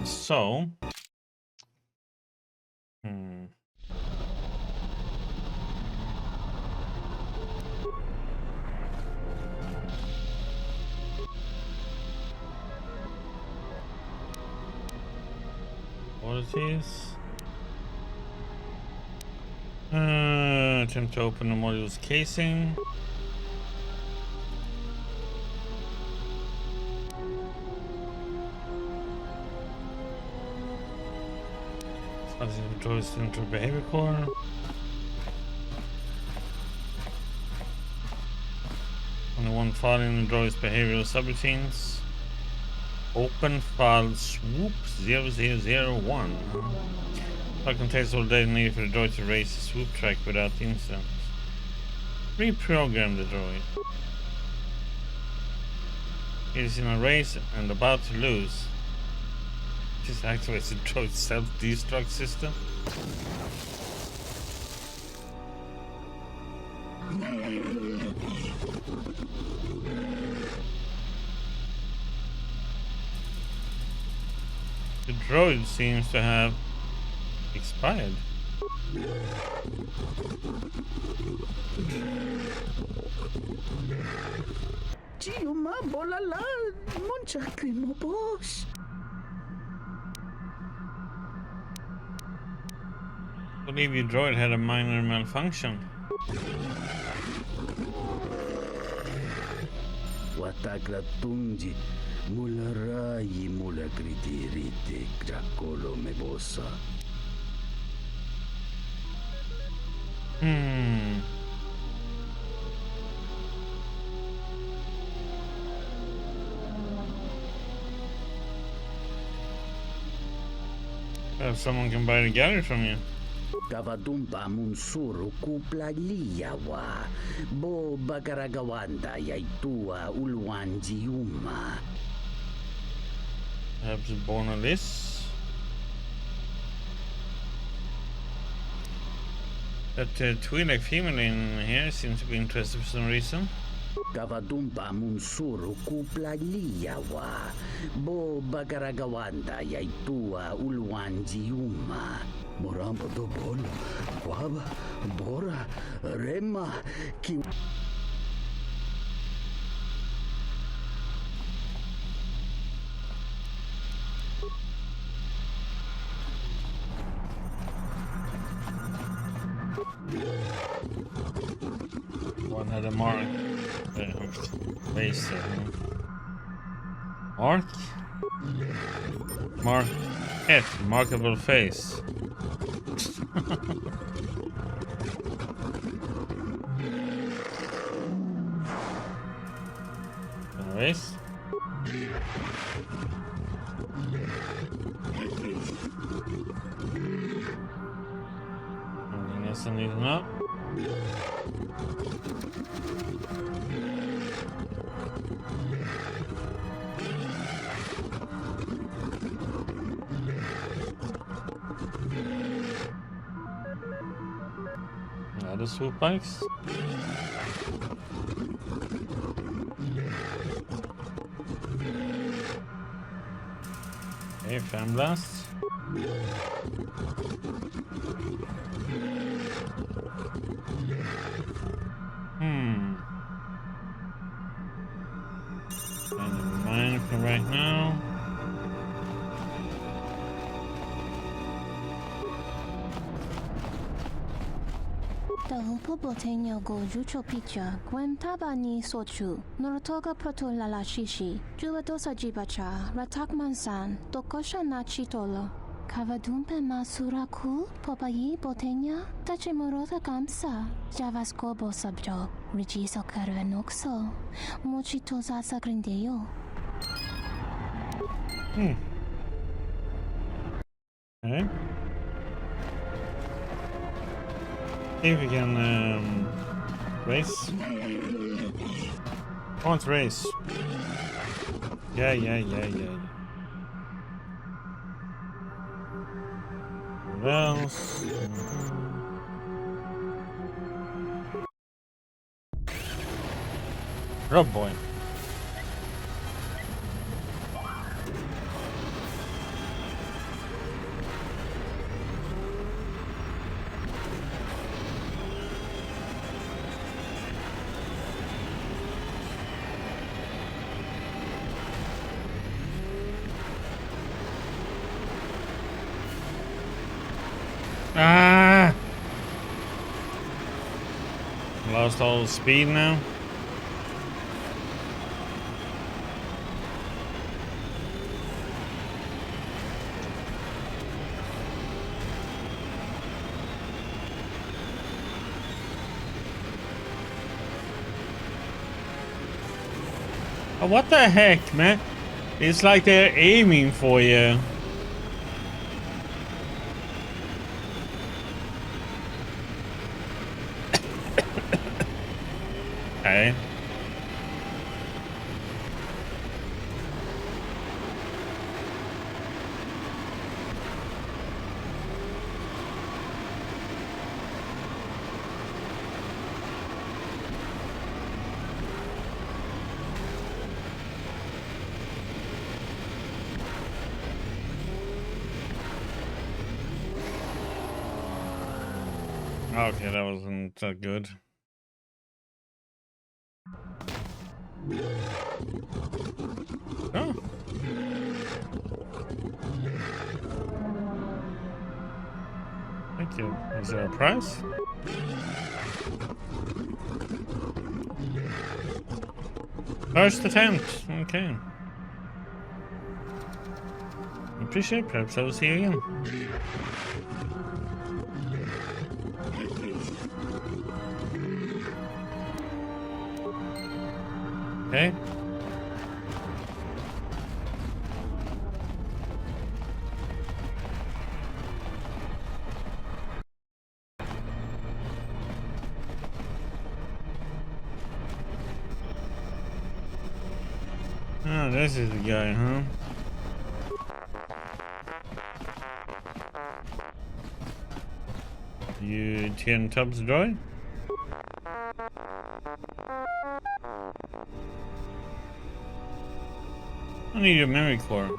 So. Qualities. Attempt to open the module's casing. Droids into behavior core. Only one file in the droid's behavioral subroutines. Open file swoop 0001. File contains all data needed for the droid to raise the swoop track without incident. Reprogram the droid. It is in a race and about to lose. This activates the droid's self-destruct system. The droid seems to have expired. Tiuma bolala moncha boss. I believe your droid had a minor malfunction. Wataklatunji mularayi mulakritirite krakolo mebosa. Perhaps someone can buy the gallery from you. Kavadumpa munsuru kupla liyawa. Bo bagaragawanda yaitua ulwanji yuma. Perhaps born on this. That Twi'lek female in here seems to be interested for some reason. Kavadumpa munsuru kuplaliyawa. Bo bagaragawanda yaitua ulwanjiuma. Morambo do bolo. Guaba. Bora. Rema. Ki. One had a mark. Face. Mark? Mark. F. Markable face. Anyways. Anything else I need to know? Other swoop bikes? Okay, fan blast. And mine for right now. Tahupo botenya go jucho picha, gwen tabani sochu, norotoga proto lala shishi, juvadosa jibacha, ratak mansan, tokosha nachi tolo. Kavadumpe masuraku, popayi botenya, tachimurota kamsa, javaskobo sabjo, rigiso karvenoxo, mochito zasa grindeyo. Okay. See if we can race. I want to race. Yeah. What else? Rub boy. Ah! Lost all the speed now. Oh, what the heck, man? It's like they're aiming for you. Okay. Okay, that wasn't that good. Oh. Thank you. Is there a price? First attempt. Okay. Appreciate it. Perhaps I will see you again. Okay. Oh, this is the guy, huh? You 10 tubs droid? I need your memory core.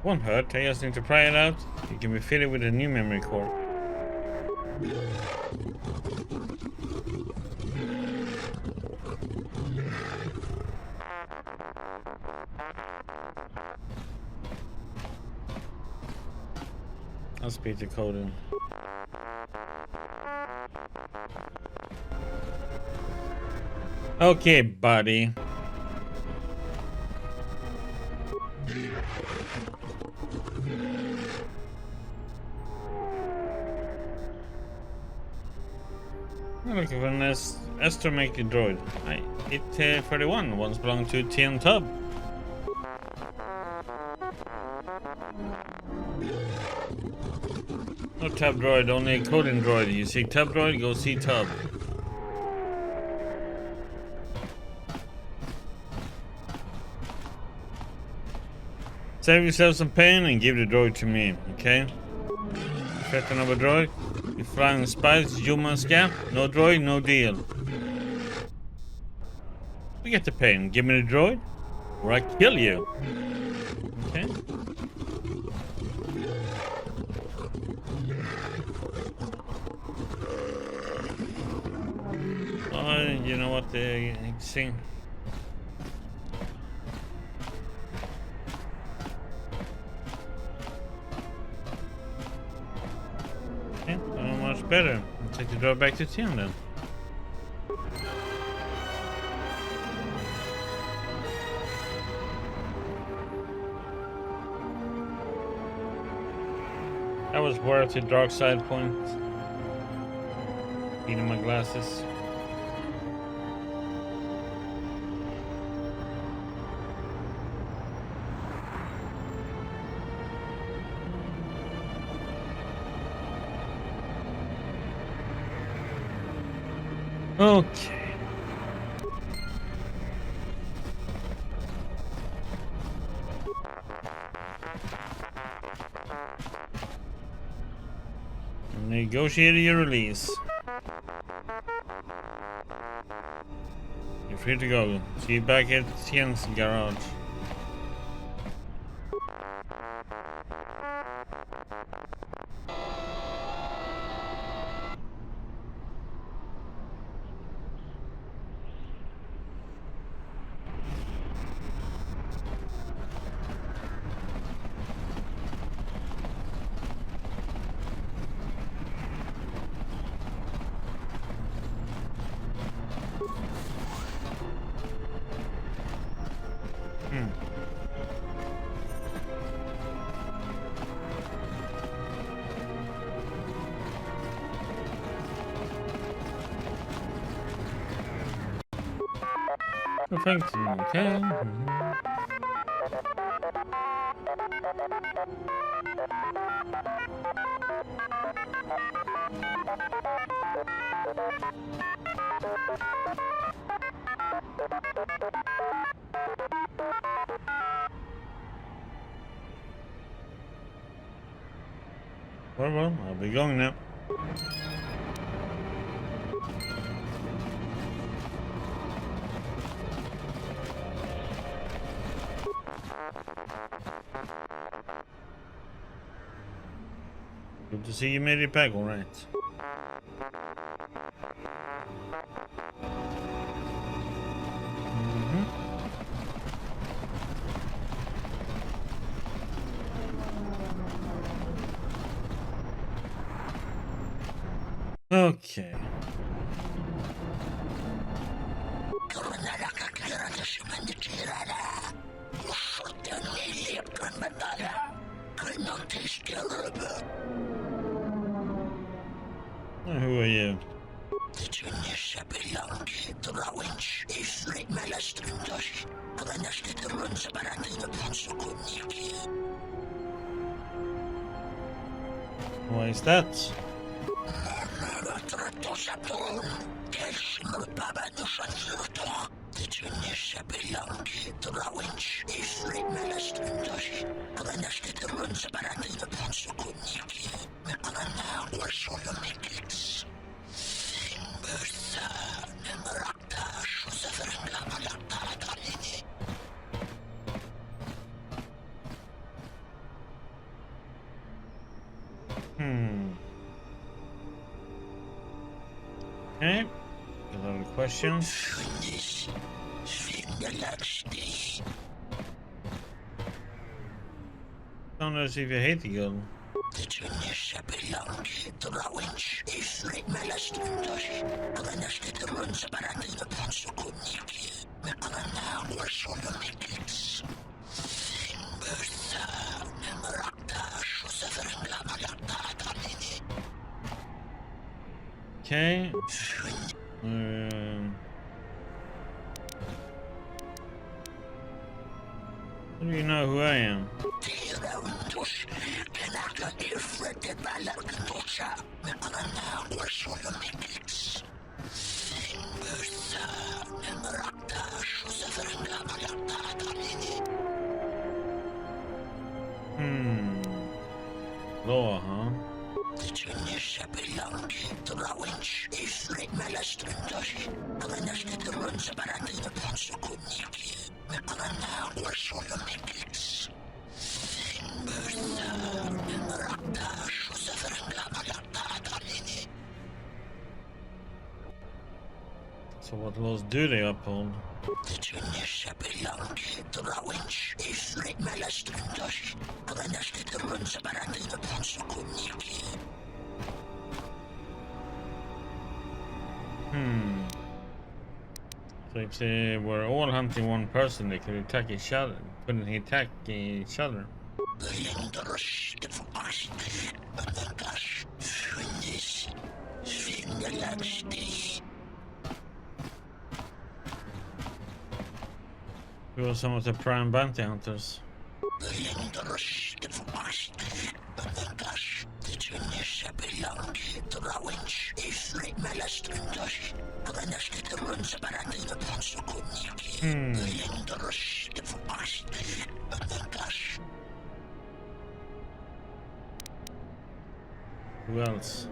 Won't hurt, I just need to pry it out. It can be fitted with a new memory core. I'll speak to coding. Okay, buddy. I'm looking for an astromaking droid. It 31 once belonged to TN Tub. No Tub droid, only a coding droid. You see Tub droid, go see Tub. Save yourself some pain and give the droid to me, okay? Threaten of a droid. You flying spies, human scam. No droid, no deal. We get the pain. Give me the droid, or I kill you. Okay? Oh, you know what they sing. Better. I'll take the droid back to TN then. That was worth the dark side point. Eating my glasses. Okay. Negotiate your release. You're free to go. See you back at TN's garage. Thank you, okay. Well, I'll be going now. Good to see you made it back, all right. Okay. Who are you? Why is that? Okay. Got other questions. Don't know if you hate the girl. Okay. How do you know who I am? Law, huh? So what laws do they uphold? So if they were all hunting one person, they could attack each other. Couldn't he attack each other? Who are some of the prime bounty hunters? Who else?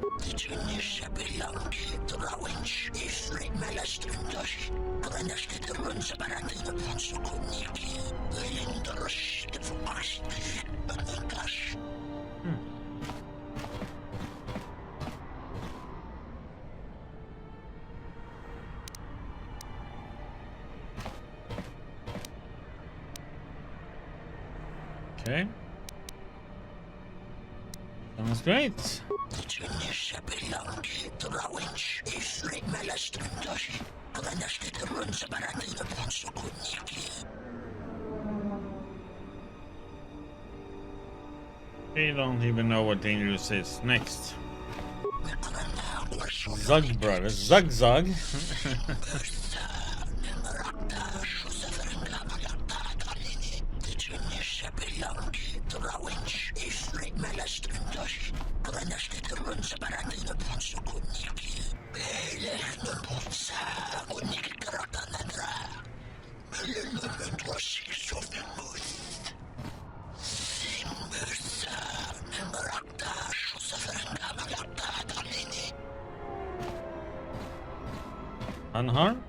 Okay. Sounds great. They don't even know what dangerous is next. Zug brothers. Zug Zug. Unharmed?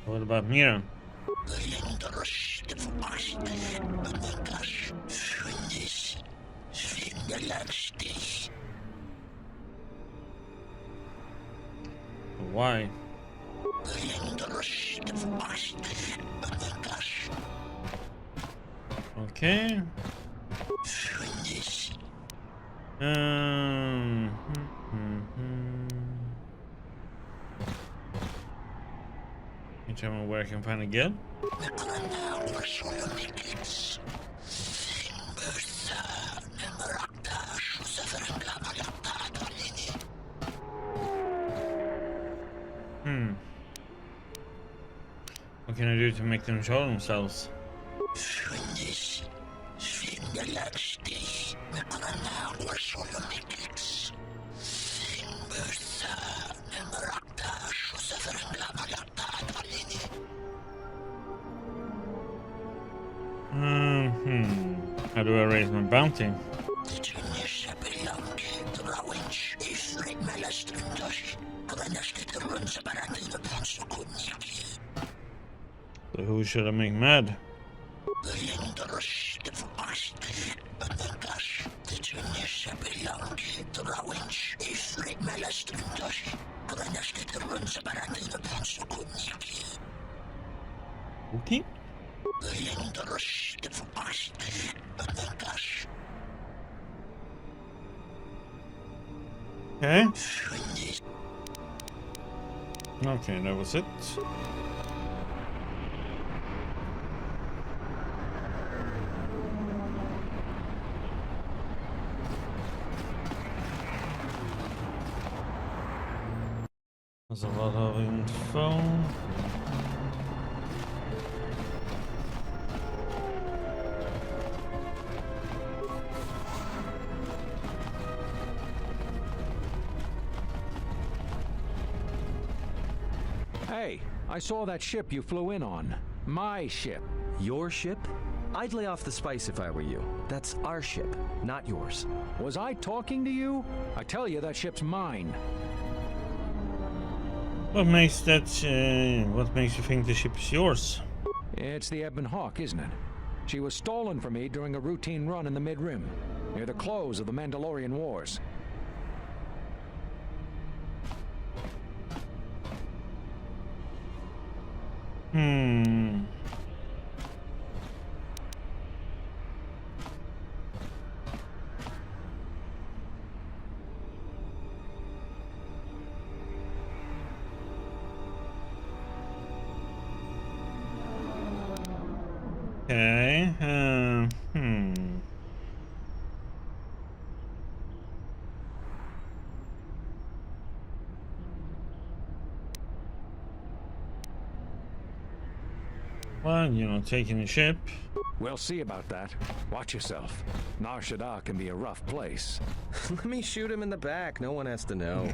What about Mira? Why? Okay. You tell me where I can find a guild? What can I do to make them show themselves? How do I raise my bounty? So who should I make mad? Okay. Okay. Okay, that was it. There's a lot of info. Hey, I saw that ship you flew in on. My ship. Your ship? I'd lay off the spice if I were you. That's our ship, not yours. Was I talking to you? I tell you, that ship's mine. What makes you think the ship is yours? It's the Ebon Hawk, isn't it? She was stolen from me during a routine run in the Mid-Rim, near the close of the Mandalorian Wars. Okay. Well, you know, taking the ship. We'll see about that. Watch yourself. Nar Shaddaa can be a rough place. Let me shoot him in the back. No one has to know.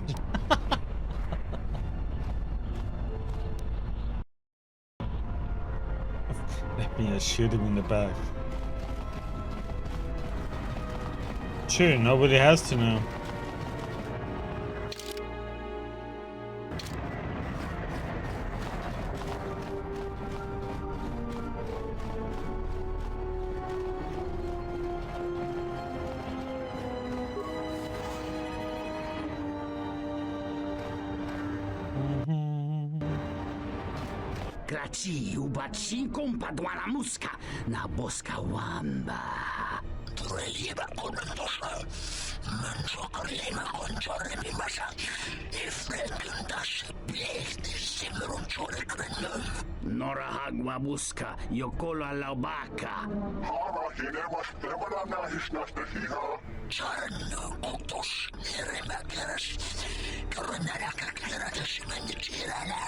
Let me just shoot him in the back. Sure, nobody has to know. Graci ubaci kompa dwana muska na boska wamba. Turelieba konantosa. Manso karlema konchore bimasa. Ifretundas pleegde simron chore krenum. Nora hagwa buska yokolo alaubaka. Hara hinemas temana nahisnasta hiha. Charno oktos neremakeras. Koronaraka kleratas manditirana.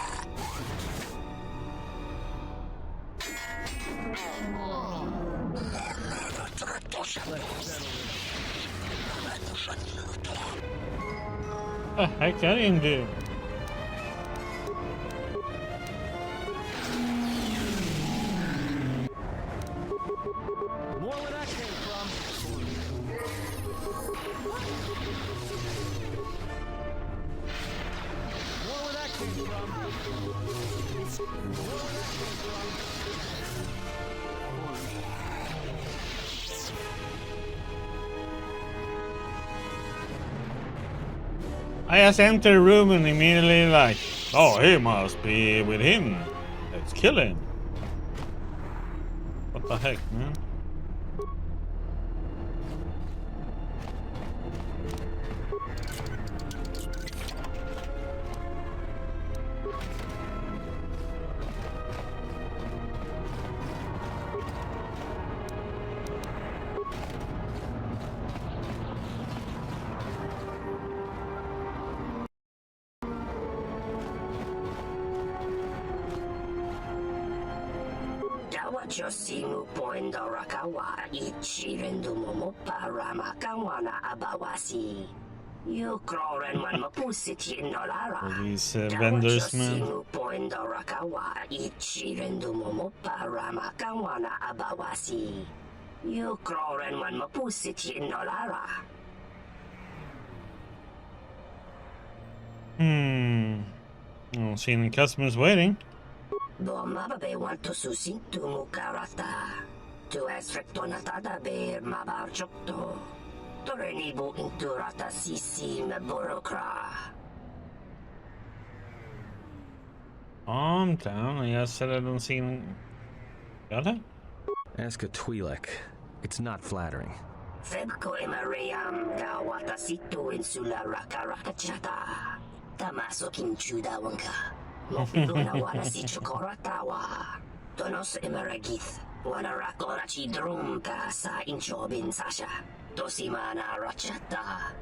What the heck are you do? More where that came from. More where that came from. More where that came from. I just enter a room and immediately like, oh, he must be with him. Let's kill him. What the heck, man? Ikawa Chosimu Poindorakawa Ichirendumo Paramakawana Abawasi. You Kroren one Mapusiti Nolara. These vendors, man. Chosimu Poindorakawa Ichirendumo Paramakawana Abawasi. You Kroren one Mapusiti Nolara. I don't see any customers waiting. Domabe want to susi to mukarata. To esrectonatada bear mabarchokto. To renibu into rata sisi meborokra. Calm down. I said I don't see any. Got it? Ask a Twi'lek. It's not flattering. Febko emariam gawata situ insula rakarakachata. Tamaso kinchuda wanka. Mopiluna wana si chokoratawa. Tonos emaragith. Wana rakorachi drumka sa inchobin sasha. Tosimana rachata.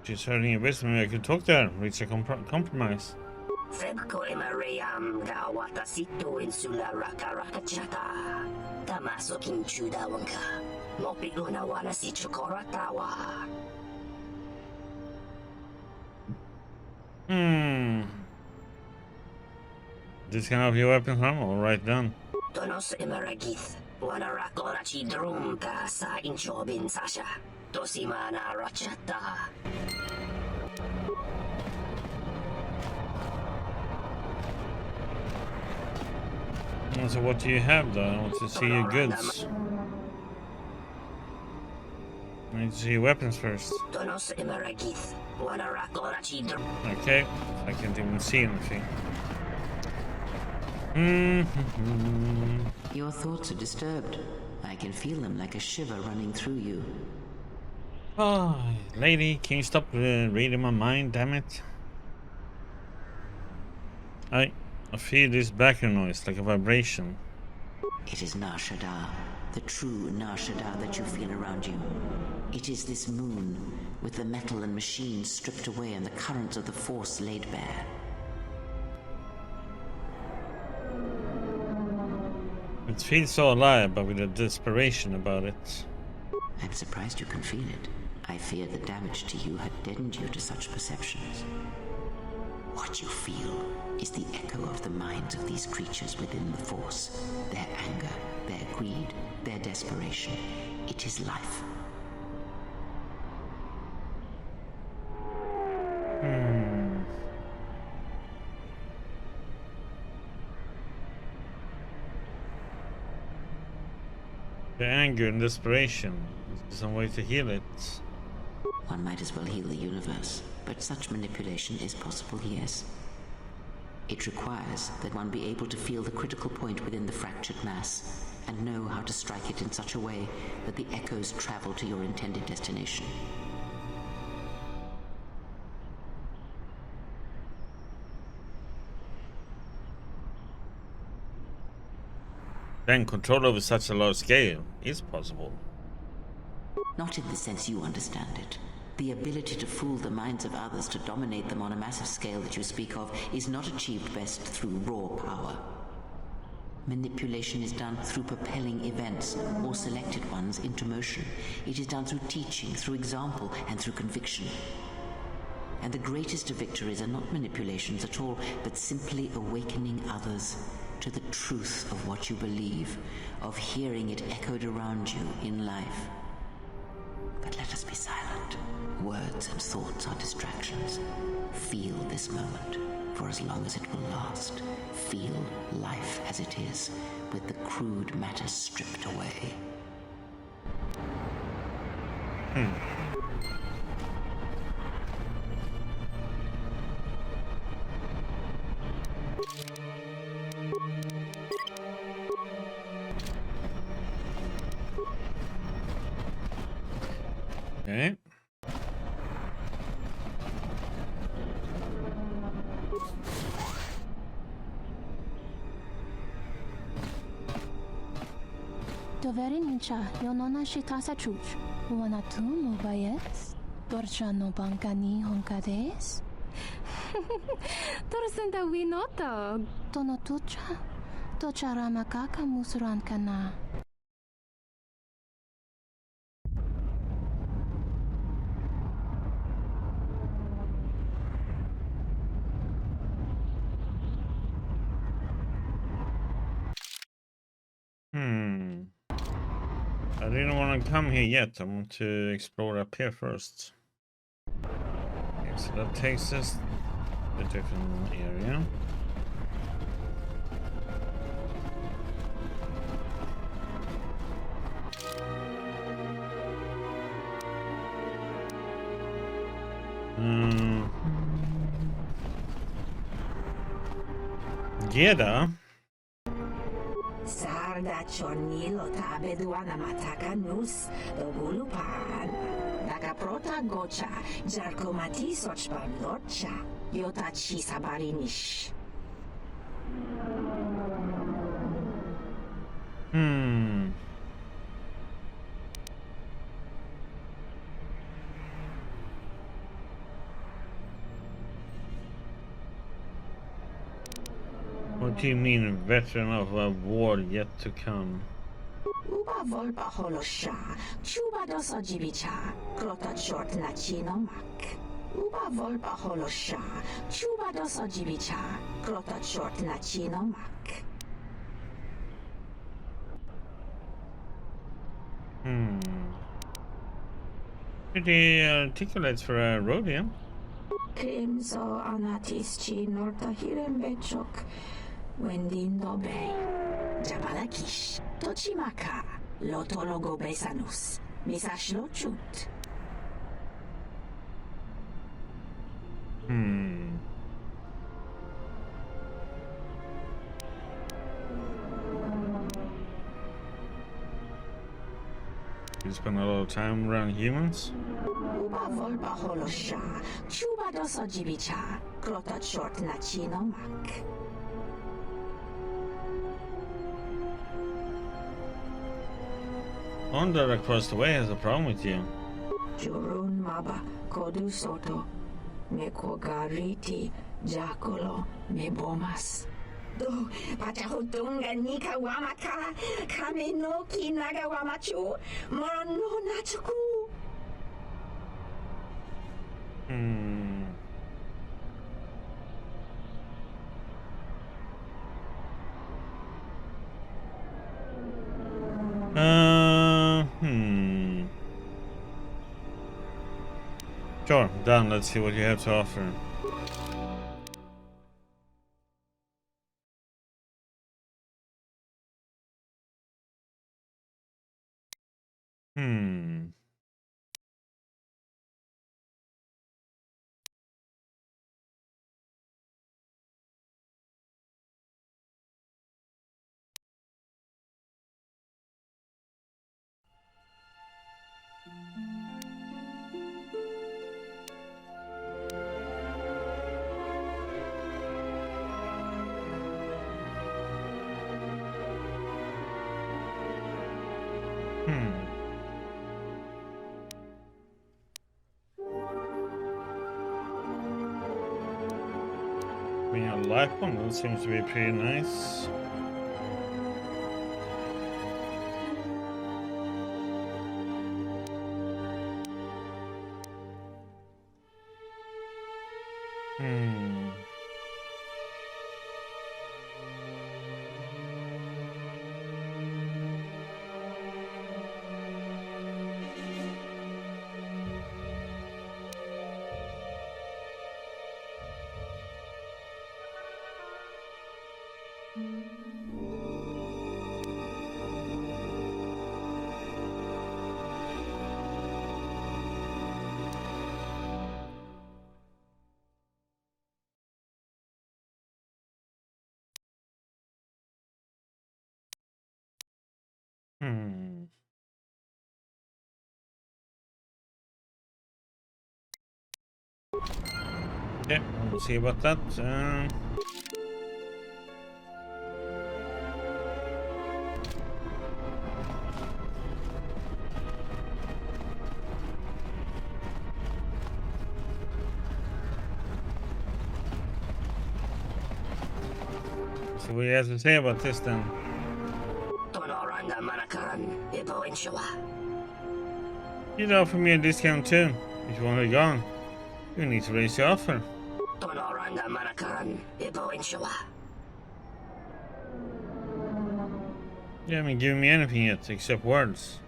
She's hurting a bit. Maybe I could talk to her, reach a compromise. Febko emariam gawata situ insula rakarakachata. Tamaso kinchuda wanka. Mopiluna wana si chokoratawa. This can help your weapons, huh? Alright, done. Tonos emaragith. Wana rakorachi drumka sa inchobin sasha. Tosimana rachata. So what do you have though? I want to see your goods. I need to see your weapons first. Okay, I can't even see anything. Your thoughts are disturbed. I can feel them like a shiver running through you. Oh, lady, can you stop reading my mind, damn it? I feel this background noise, like a vibration. It is Nar Shaddaa, the true Nar Shaddaa that you feel around you. It is this moon, with the metal and machines stripped away and the currents of the Force laid bare. It feels so alive, but with a desperation about it. I'm surprised you can feel it. I feared the damage to you had deadened you to such perceptions. What you feel is the echo of the minds of these creatures within the Force. Their anger, their greed, their desperation. It is life. The anger and desperation. Is there some way to heal it? One might as well heal the universe, but such manipulation is possible, yes. It requires that one be able to feel the critical point within the fractured mass, and know how to strike it in such a way that the echoes travel to your intended destination. Then control over such a large scale is possible. Not in the sense you understand it. The ability to fool the minds of others to dominate them on a massive scale that you speak of is not achieved best through raw power. Manipulation is done through propelling events, or selected ones, into motion. It is done through teaching, through example, and through conviction. And the greatest of victories are not manipulations at all, but simply awakening others to the truth of what you believe, of hearing it echoed around you in life. But let us be silent. Words and thoughts are distractions. Feel this moment, for as long as it will last. Feel life as it is, with the crude matter stripped away. Okay. Doveri nincha, yonona shitasa chuch. Wanatumu bayet? Dorcha no bankani honkades? Torasenda winota. Tono tucha. Tocha ramakaka musuran kana. I didn't want to come here yet. I want to explore up here first. Okay, so that takes us to a different area. Geda. Sarda chornilo tabeduana mataka nus dogulupan. Daga prota gocha jarkomati sochpan lorcha. Yotachi sabarinish. What do you mean, veteran of a war yet to come? Uba volpa holosha, chuba dosa jibicha, krota short na chino mak. Uba volpa holosha, chuba dosa jibicha, krota short na chino mak. Pretty articulate for a rodeo. Krimso anatis chi norta hirembechok. Wendindo Bay, Jabalakish, Tochimaka, Lotologo Besanus, Misashlochut. You spend a lot of time around humans? Uba volpa holosha, chuba doso jibicha, krota short na chino mak. Onda across the way has a problem with you. Jurun maba, kodu soto, me kogariti, jacolo, me bomas. Do, pachahutunga nika wamaka, kame no kinaga wamachu, morono nachuku. Sure, done. Let's see what you have to offer. Being a life one, that seems to be pretty nice. Okay, we'll see about that. So what do you have to say about this then? You'd offer me a discount too, if you want it gone. You need to raise the offer. You haven't given me anything yet, except words.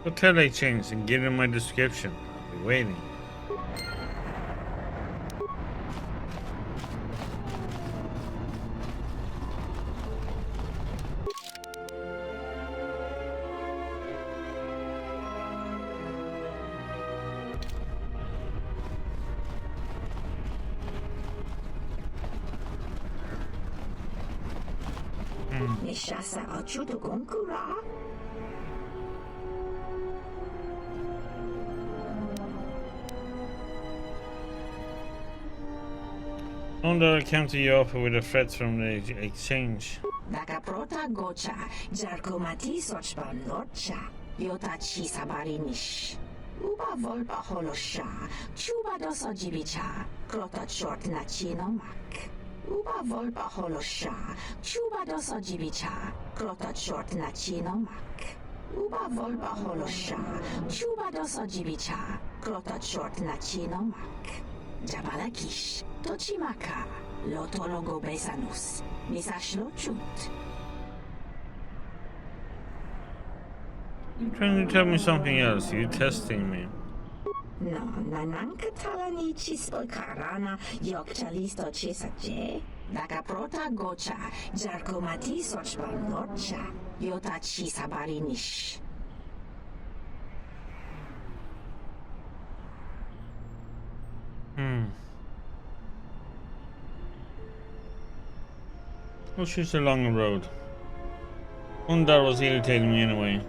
What tell I changed and give them my description. I'll be waiting. Nishasa achuto gonkura. On the counter you offer with the threats from the exchange. Daka prota gocha, jarkomati sochban lorcha, yotachi sabarinish. Uba volpa holosha, chuba dosa jibicha, krota short na chino mak. Uba volpa holosha, chuba dosa jibicha, krota short na chino mak. Uba volpa holosha, chuba dosa jibicha, krota short na chino mak. Jabalakish, tochimaka, lotologo besanus, misashlo chut. You're trying to tell me something else. You're testing me. No, nananka talani chispo karana yokchalisto chisaje. Daka prota gocha, jarkomati sochban lorcha, yota chisabarinish. We'll choose along the road. Undar was irritating me anyway.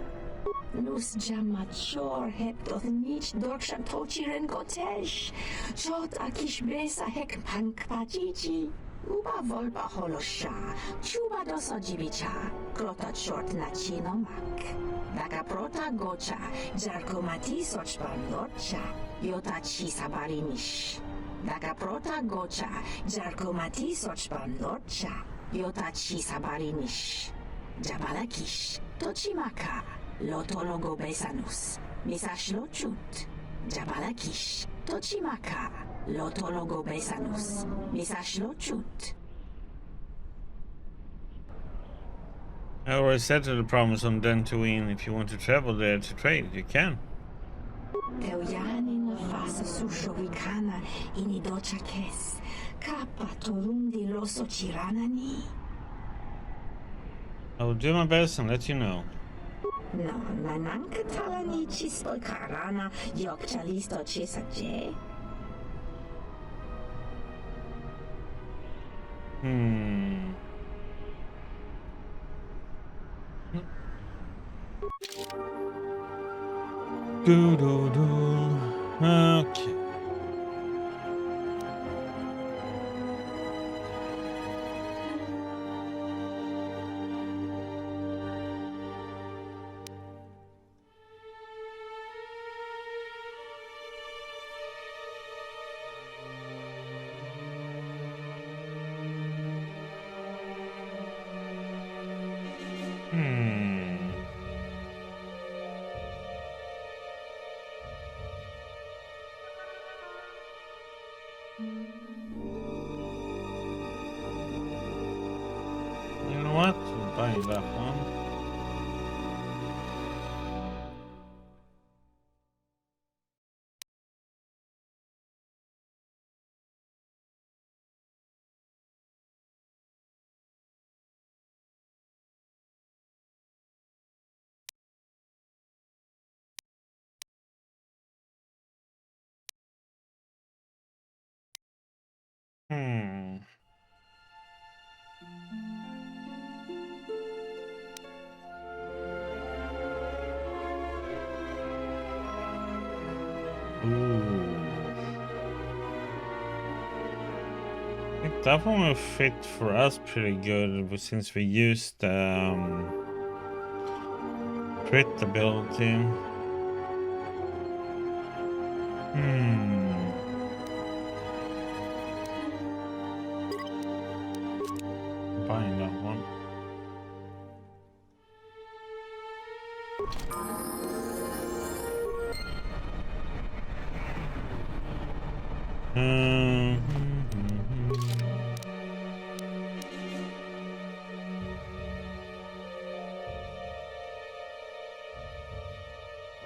Nus jamachor hep doth nich dorshan tochiren gotesh. Jot akish besa hek pankpajiji. Uba volpa holosha, chuba dosa jibicha, krota short na chino mak. Daka prota gocha, jarkomati sochban lorcha, yota chisabarinish. Daka prota gocha, jarkomati sochban lorcha, yota chisabarinish. Jabalakish, tochimaka, lotologo besanus, misashlo chut. Jabalakish, tochimaka, lotologo besanus, misashlo chut. I already said to the promise on Dantooine, if you want to travel there to trade, you can. Teuyani na fasa sushovikana inidocha kes, kapa torundi loso chiranani. I will do my best and let you know. No, nananka talani chispo karana yokchalisto chisaje. Okay. You know what? We'll buy that one. It definitely fit for us pretty good since we used crit ability. Buying that one.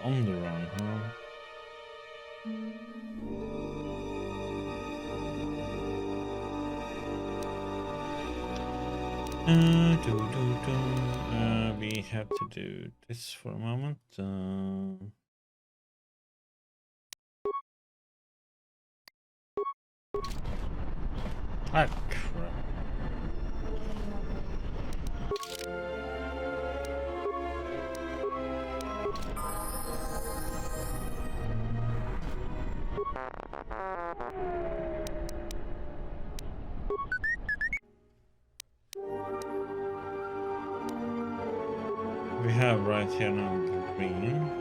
On the run, huh? We have to do this for a moment. Ah, crap. We have right here now green.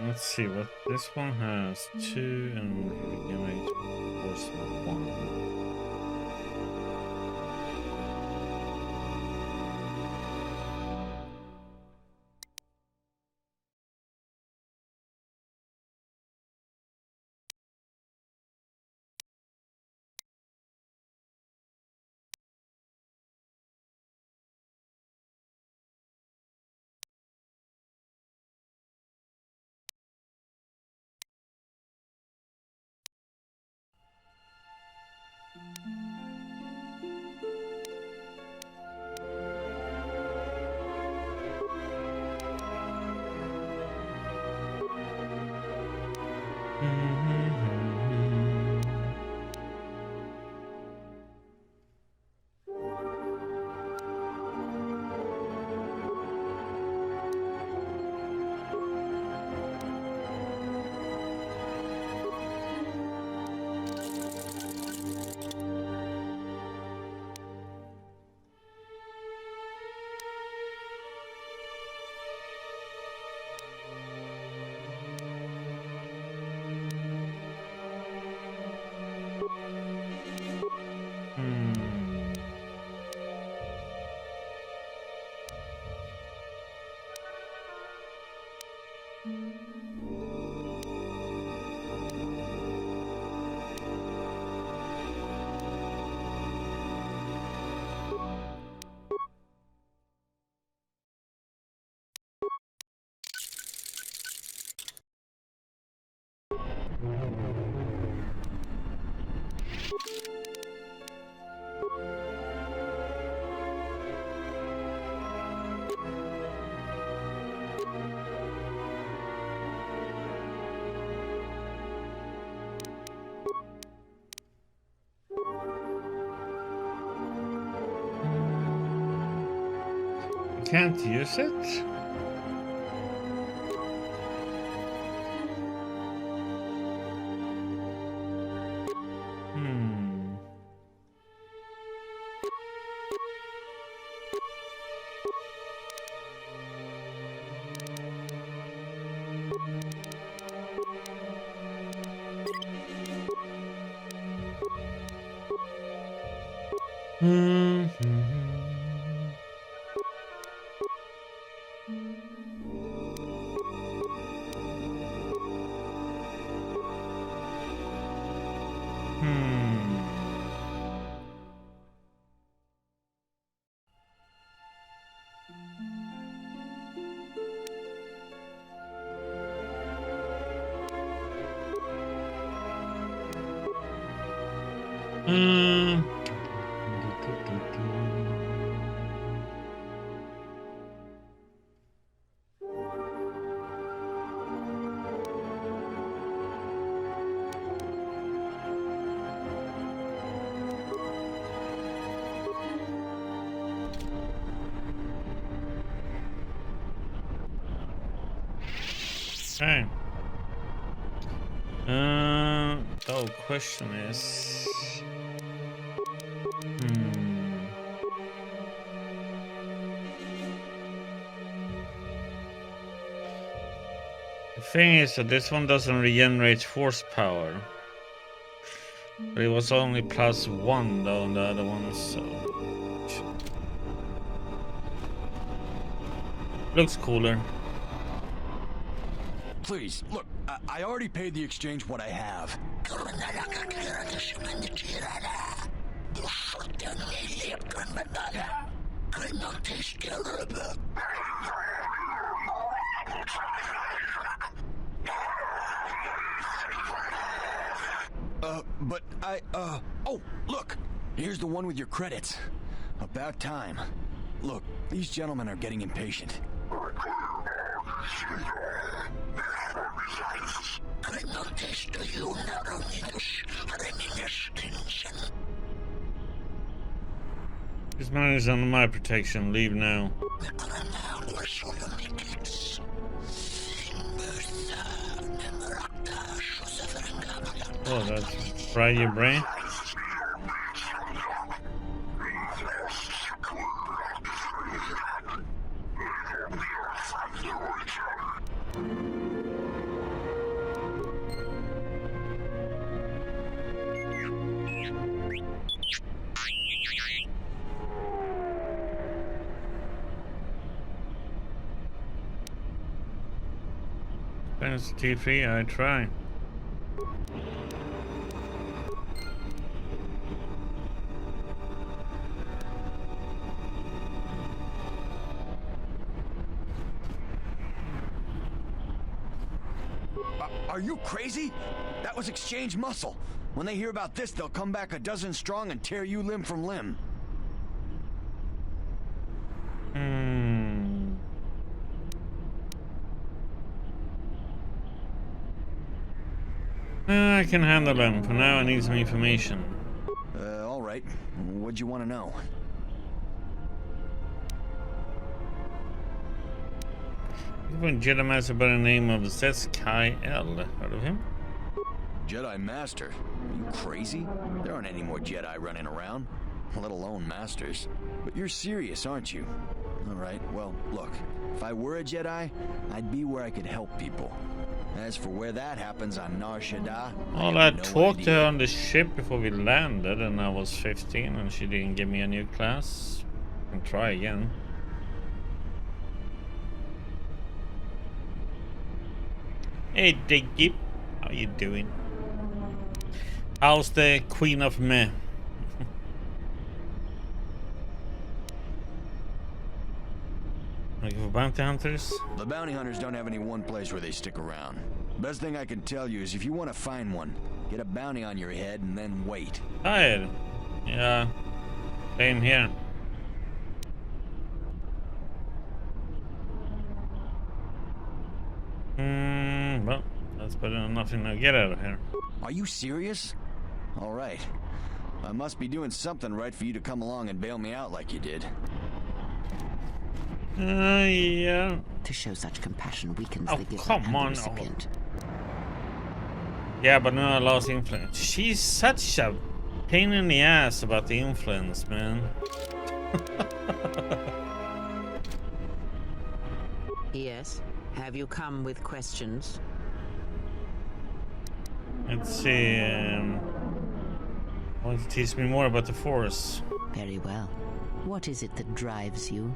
Let's see what this one has. 2 and we can make force 1. Can't use it? Okay. The whole question is, the thing is that this one doesn't regenerate force power, but it was only +1 though on the other ones, so looks cooler. Please, look, I already paid the exchange what I have. But oh, look, here's the one with your credits. About time. Look, these gentlemen are getting impatient. This man is under my protection. Leave now. Oh, that's fry your brain. T3, I try. Are you crazy? That was exchange muscle. When they hear about this, they'll come back a dozen strong and tear you limb from limb. I can handle them. For now, I need some information. All right. What'd you want to know? You have a Jedi Master by the name of Seth Kyle. Heard of him? Jedi Master? Are you crazy? There aren't any more Jedi running around, let alone Masters. But you're serious, aren't you? All right, well, look. If I were a Jedi, I'd be where I could help people. As for where that happens on Nar Shaddaa, well, I talked to her on the ship before we landed, and I was 15, and she didn't give me a new class. I can try again. Hey, Diggy, how you doing? How's the Queen of Meh? Looking for bounty hunters? The bounty hunters don't have any one place where they stick around. Best thing I can tell you is if you want to find one, get a bounty on your head and then wait. Tired. Yeah. Same here. Well, that's better than nothing to get out of here. Are you serious? All right. I must be doing something right for you to come along and bail me out like you did. Yeah. To show such compassion weakens Oh, the giver come and the on. recipient. Yeah, but no, I lost influence. She's such a pain in the ass about the influence, man. Yes. Have you come with questions? Let's see. Want to teach me more about the Force? Very well. What is it that drives you?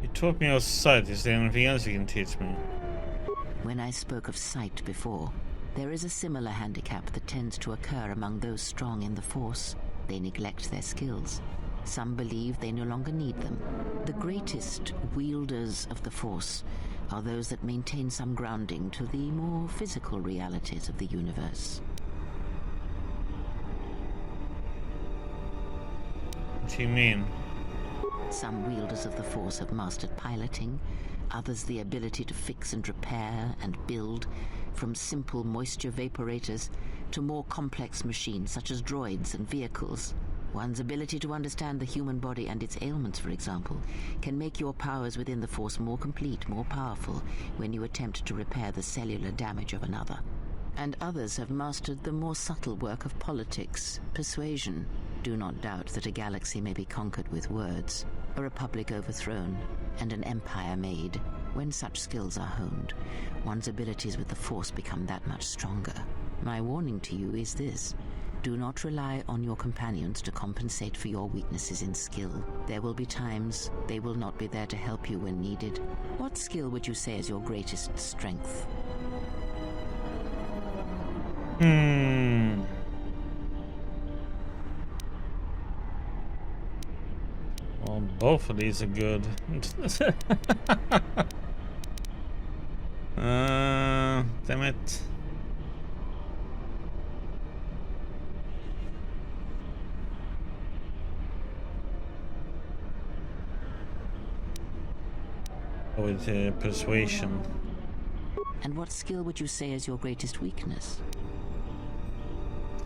You taught me of sight. Is there anything else you can teach me? When I spoke of sight before, there is a similar handicap that tends to occur among those strong in the Force. They neglect their skills. Some believe they no longer need them. The greatest wielders of the Force are those that maintain some grounding to the more physical realities of the universe. What do you mean? Some wielders of the Force have mastered piloting, others the ability to fix and repair and build, from simple moisture vaporators to more complex machines such as droids and vehicles. One's ability to understand the human body and its ailments, for example, can make your powers within the Force more complete, more powerful, when you attempt to repair the cellular damage of another. And others have mastered the more subtle work of politics, persuasion. Do not doubt that a galaxy may be conquered with words, a republic overthrown, and an empire made. When such skills are honed, one's abilities with the Force become that much stronger. My warning to you is this: do not rely on your companions to compensate for your weaknesses in skill. There will be times they will not be there to help you when needed. What skill would you say is your greatest strength? Well, both of these are good. Damn it. With persuasion. And what skill would you say is your greatest weakness?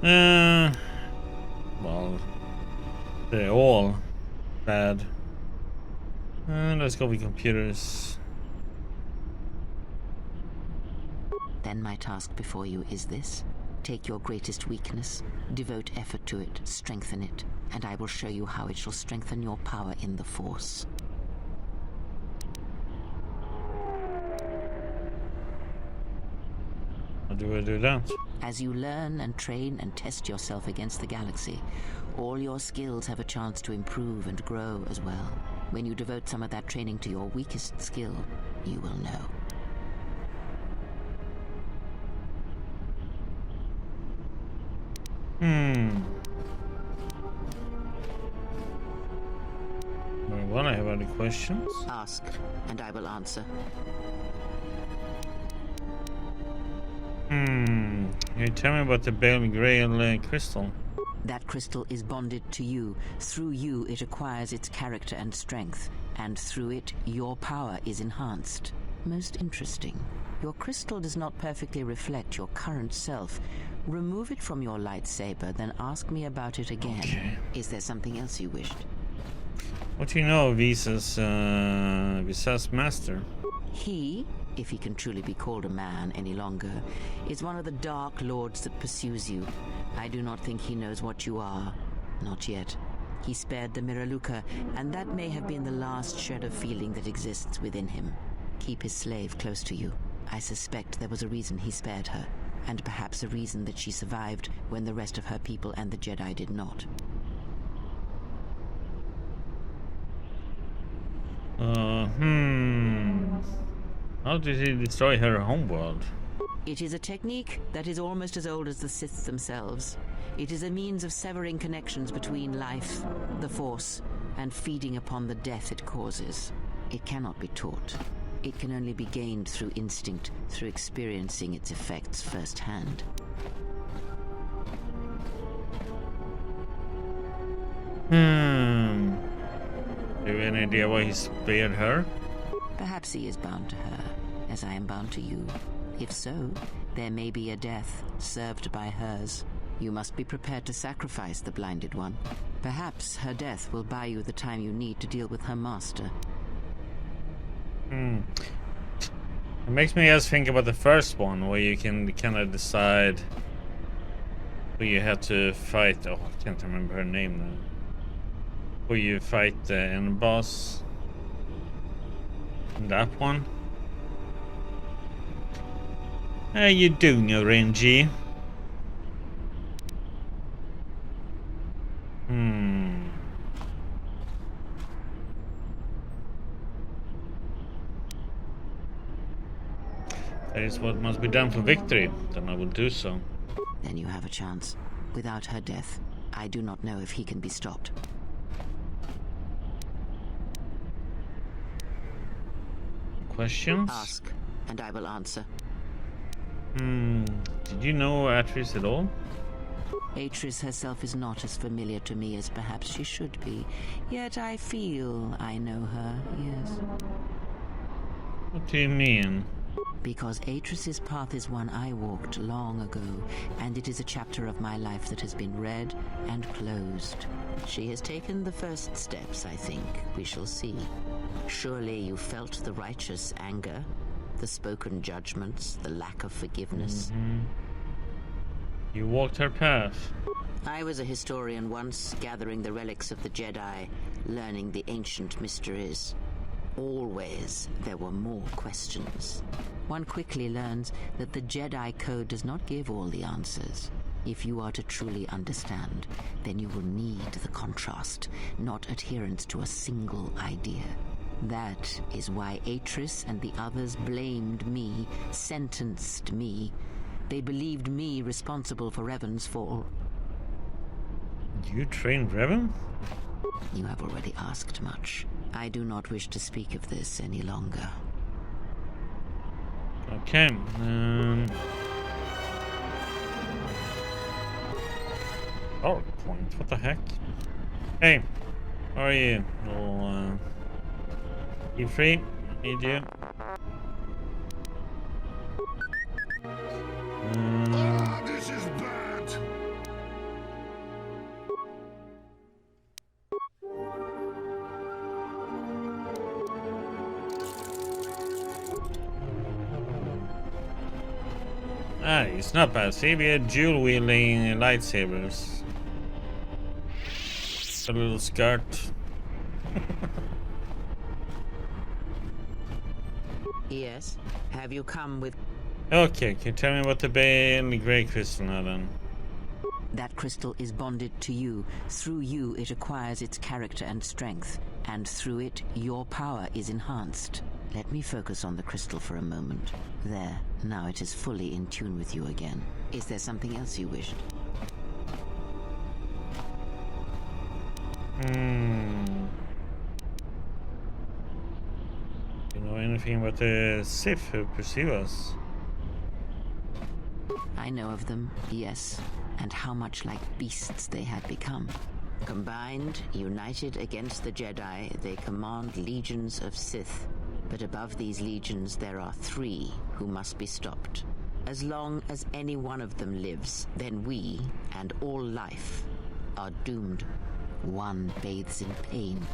Well, they're all bad. Let's go with computers. Then my task before you is this: take your greatest weakness, devote effort to it, strengthen it, and I will show you how it shall strengthen your power in the Force. How do I do that? As you learn and train and test yourself against the galaxy, all your skills have a chance to improve and grow as well. When you devote some of that training to your weakest skill, you will know. Well, I have any questions? Ask, and I will answer. Can you tell me about the Belgrail crystal? That crystal is bonded to you. Through you, it acquires its character and strength, and through it, your power is enhanced. Most interesting. Your crystal does not perfectly reflect your current self. Remove it from your lightsaber, then ask me about it again. Okay. Is there something else you wished? What do you know of Visa's master? He, if he can truly be called a man any longer, is one of the Dark Lords that pursues you. I do not think he knows what you are. Not yet. He spared the Miraluka, and that may have been the last shred of feeling that exists within him. Keep his slave close to you. I suspect there was a reason he spared her, and perhaps a reason that she survived when the rest of her people and the Jedi did not. How did he destroy her homeworld? It is a technique that is almost as old as the Sith themselves. It is a means of severing connections between life, the Force, and feeding upon the death it causes. It cannot be taught. It can only be gained through instinct, through experiencing its effects firsthand. Do you have any idea why he spared her? Perhaps he is bound to her, as I am bound to you. If so, There may be a death served by hers. You must be prepared to sacrifice the Blinded One. Perhaps her death will buy you the time you need to deal with her master. It makes me just think about the first one, where you can kind of decide who you have to fight. Oh, I can't remember her name now. Who you fight the end boss. That one. How you doing, Renji? That is what must be done for victory. Then I will do so. Then you have a chance. Without her death, I do not know if he can be stopped. Questions? Ask, and I will answer. Did you know Atris at all? Atris herself is not as familiar to me as perhaps she should be. Yet I feel I know her, yes. What do you mean? Because Atris's path is one I walked long ago, and it is a chapter of my life that has been read and closed. She has taken the first steps, I think. We shall see. Surely you felt the righteous anger, the spoken judgments, the lack of forgiveness. You walked her path. I was a historian once, gathering the relics of the Jedi, learning the ancient mysteries. Always there were more questions. One quickly learns that the Jedi Code does not give all the answers. If you are to truly understand, then you will need the contrast, not adherence to a single idea. That is why Atris and the others blamed me, sentenced me. They believed me responsible for Revan's fall. You trained Revan? You have already asked much. I do not wish to speak of this any longer. Okay. PowerPoint, what the heck? Hey, how are you? Well, you free? Need you? This is bad. It's not bad. See, we had dual wielding lightsabers. A little skirt. Yes. Have you come with... Okay, can you tell me what the Bale Grey Crystal now then? That crystal is bonded to you. Through you, it acquires its character and strength. And through it, your power is enhanced. Let me focus on the crystal for a moment. There. Now it is fully in tune with you again. Is there something else you wished? You know anything about the Sith who pursue us? I know of them, yes, and how much like beasts they had become. Combined, united against the Jedi, they command legions of Sith. But above these legions, there are 3 who must be stopped. As long as any one of them lives, then we, and all life, are doomed. One bathes in pain,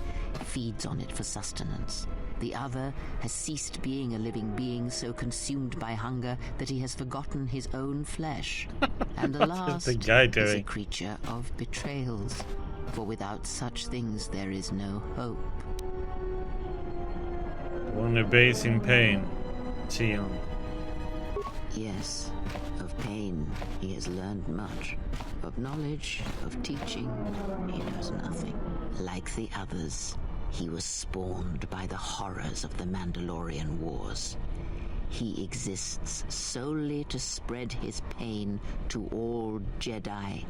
feeds on it for sustenance. The other has ceased being a living being, so consumed by hunger that he has forgotten his own flesh. And the last is a creature of betrayals. For without such things there is no hope. One who bathes in pain. Sion. Yes, of pain he has learned much. Of knowledge, of teaching, he knows nothing. Like the others, he was spawned by the horrors of the Mandalorian Wars. He exists solely to spread his pain to all Jedi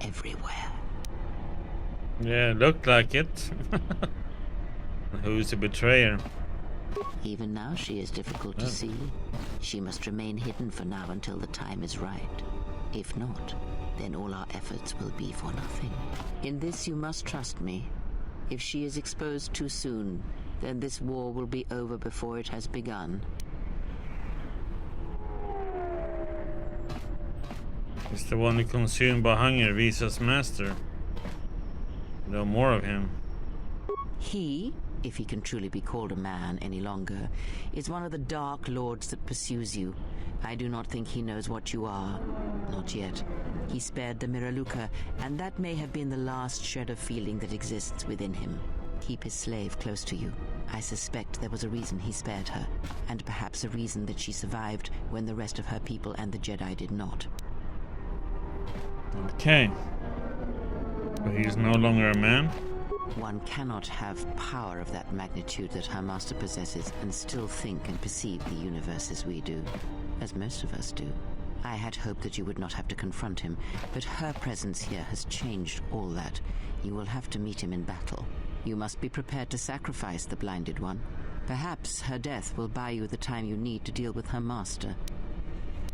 everywhere. Yeah, looked like it. Who's the betrayer? Even now she is difficult to see. She must remain hidden for now until the time is right. If not, then all our efforts will be for nothing. In this you must trust me. If she is exposed too soon, then this war will be over before it has begun. He's the one who consumed by hunger, Visa's master. No more of him. He, if he can truly be called a man any longer, is one of the Dark Lords that pursues you. I do not think he knows what you are. Not yet. He spared the Miraluka, and that may have been the last shred of feeling that exists within him. Keep his slave close to you. I suspect there was a reason he spared her, and perhaps a reason that she survived when the rest of her people and the Jedi did not. Okay. But he's no longer a man? One cannot have power of that magnitude that her master possesses and still think and perceive the universe as we do, as most of us do. I had hoped that you would not have to confront him, but her presence here has changed all that. You will have to meet him in battle. You must be prepared to sacrifice the blinded one. Perhaps her death will buy you the time you need to deal with her master.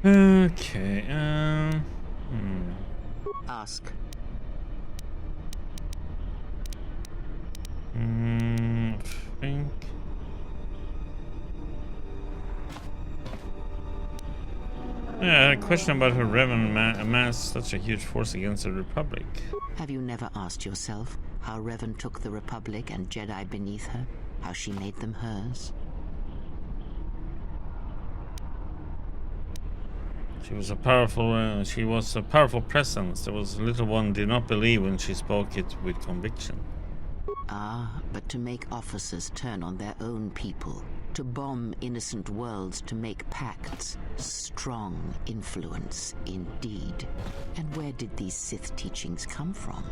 Okay, Ask. I think... Yeah, I had a question about how Revan amassed such a huge force against the Republic. Have you never asked yourself how Revan took the Republic and Jedi beneath her? How she made them hers? She was a powerful presence. There was little one did not believe when she spoke it with conviction. Ah, but to make officers turn on their own people, to bomb innocent worlds, to make pacts, strong influence indeed. And where did these Sith teachings come from?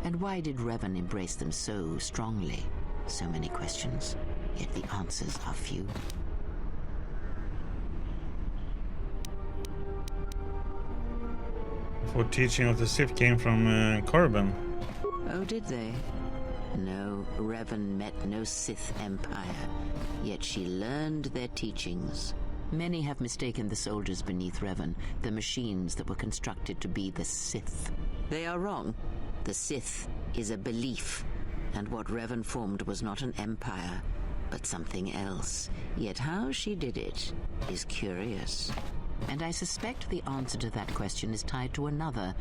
And why did Revan embrace them so strongly? So many questions, yet the answers are few. For teaching of the Sith came from Korriban. Oh, did they? No, Revan met no Sith empire, yet she learned their teachings. Many have mistaken the soldiers beneath Revan, the machines that were constructed to be the Sith. They are wrong. The Sith is a belief, and what Revan formed was not an empire, but something else. Yet how she did it is curious. And I suspect the answer to that question is tied to another.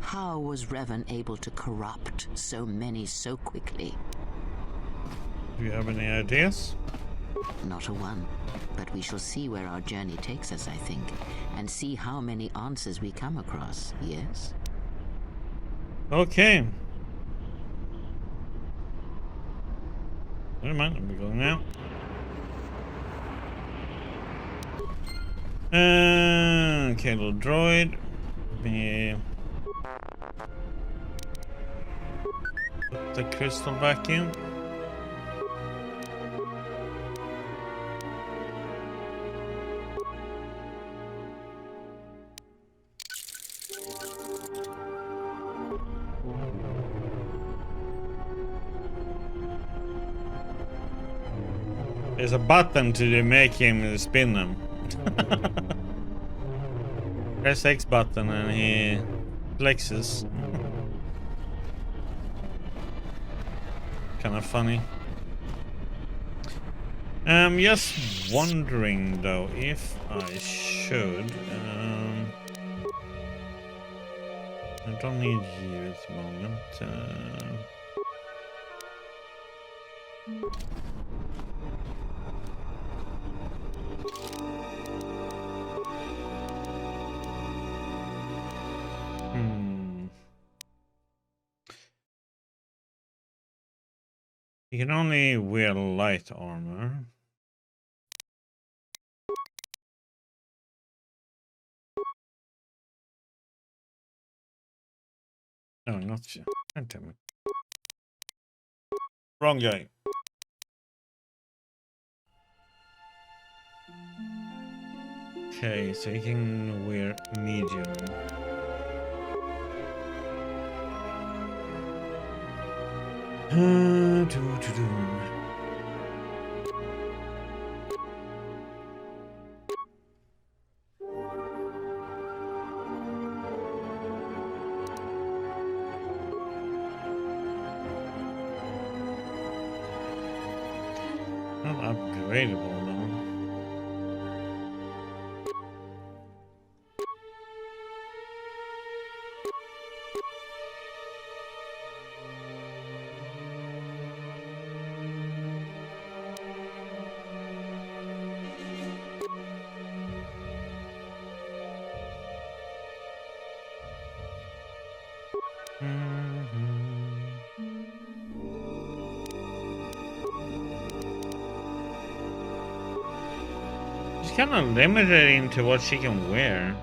How was Revan able to corrupt so many so quickly? Do you have any ideas? Not a one. But we shall see where our journey takes us, I think, and see how many answers we come across, yes? Okay. Never mind, I'm going now. Okay, little droid. Put the crystal back in. There's a button to make him spin them. Press X button and he flexes. Kind of funny. Just wondering though if I should. I don't need you at the moment. You can only wear light armor. No, not you. God damn it. Wrong guy. Okay, so you can wear medium. Not upgradable though. kind of limited into what she can wear.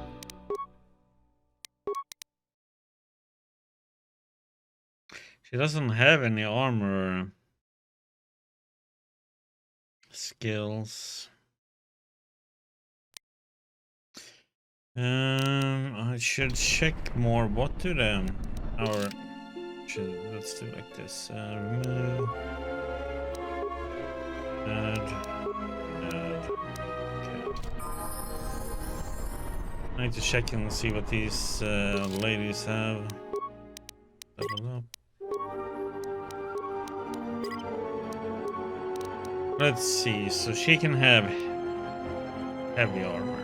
She doesn't have any armor skills. I should check more. What do them? Let's do like this. Remove. Add. Okay. I need to check and see what these ladies have. Double up. Let's see. So she can have heavy armor.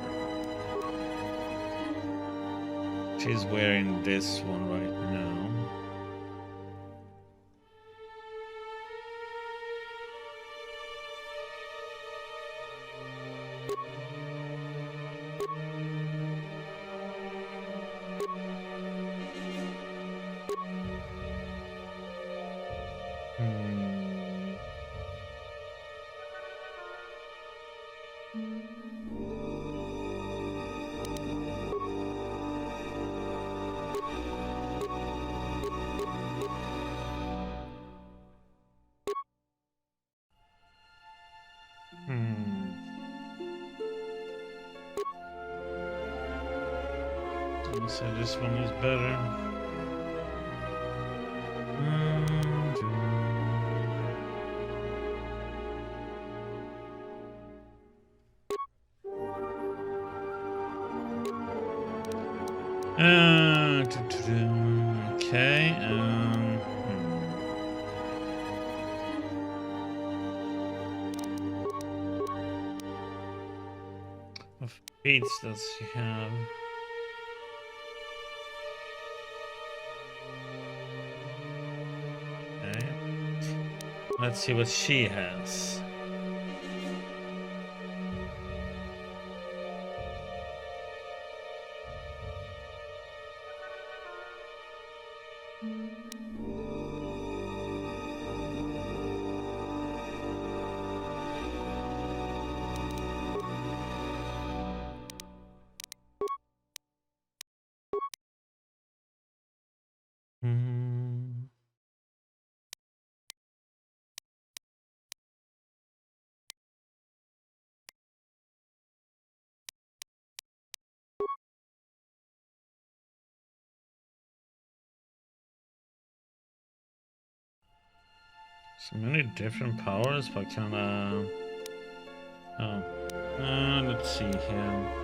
She's wearing this one right now. So this one is better. Okay. What beats does she have? Okay. Let's see what she has. So many different powers, but kind of. Oh, let's see here.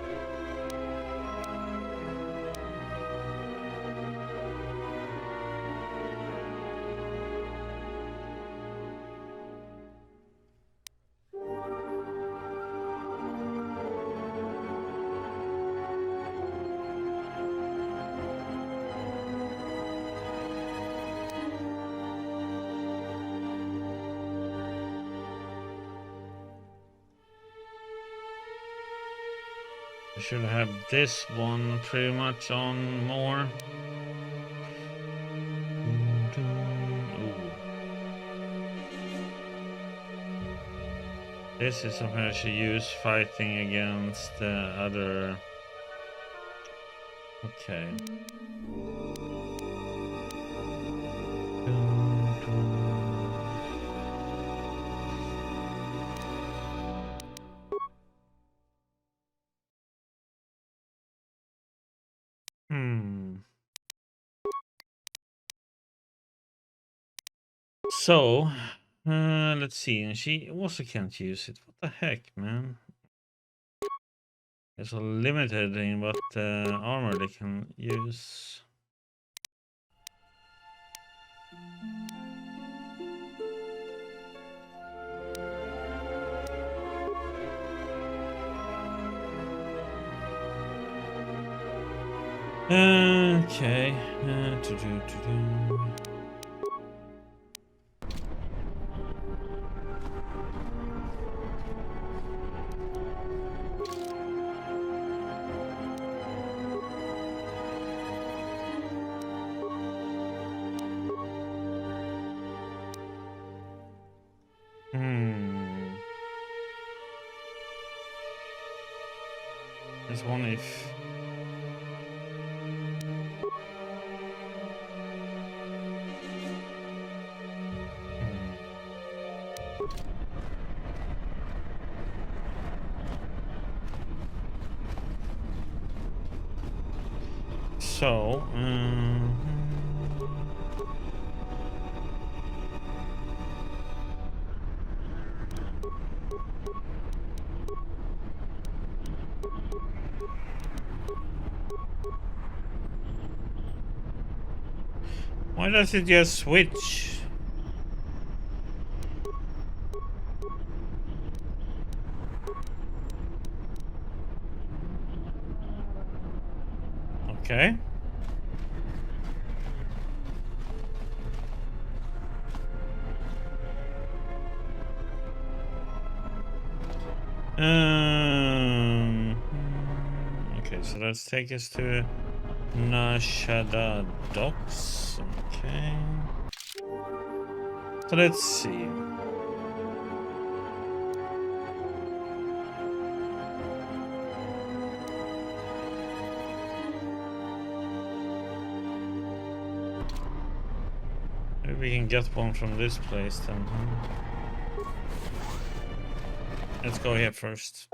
I should have this one pretty much on more. Ooh. This is something I should use fighting against the other. Okay. So, let's see. And she also can't use it. What the heck, man? It's so limited in what armor they can use. Okay. There's one if. So, why does it just switch? Okay. Okay, so let's take us to Nar Shaddaa docks. Okay. So let's see. Maybe we can get one from this place then. Let's go here first.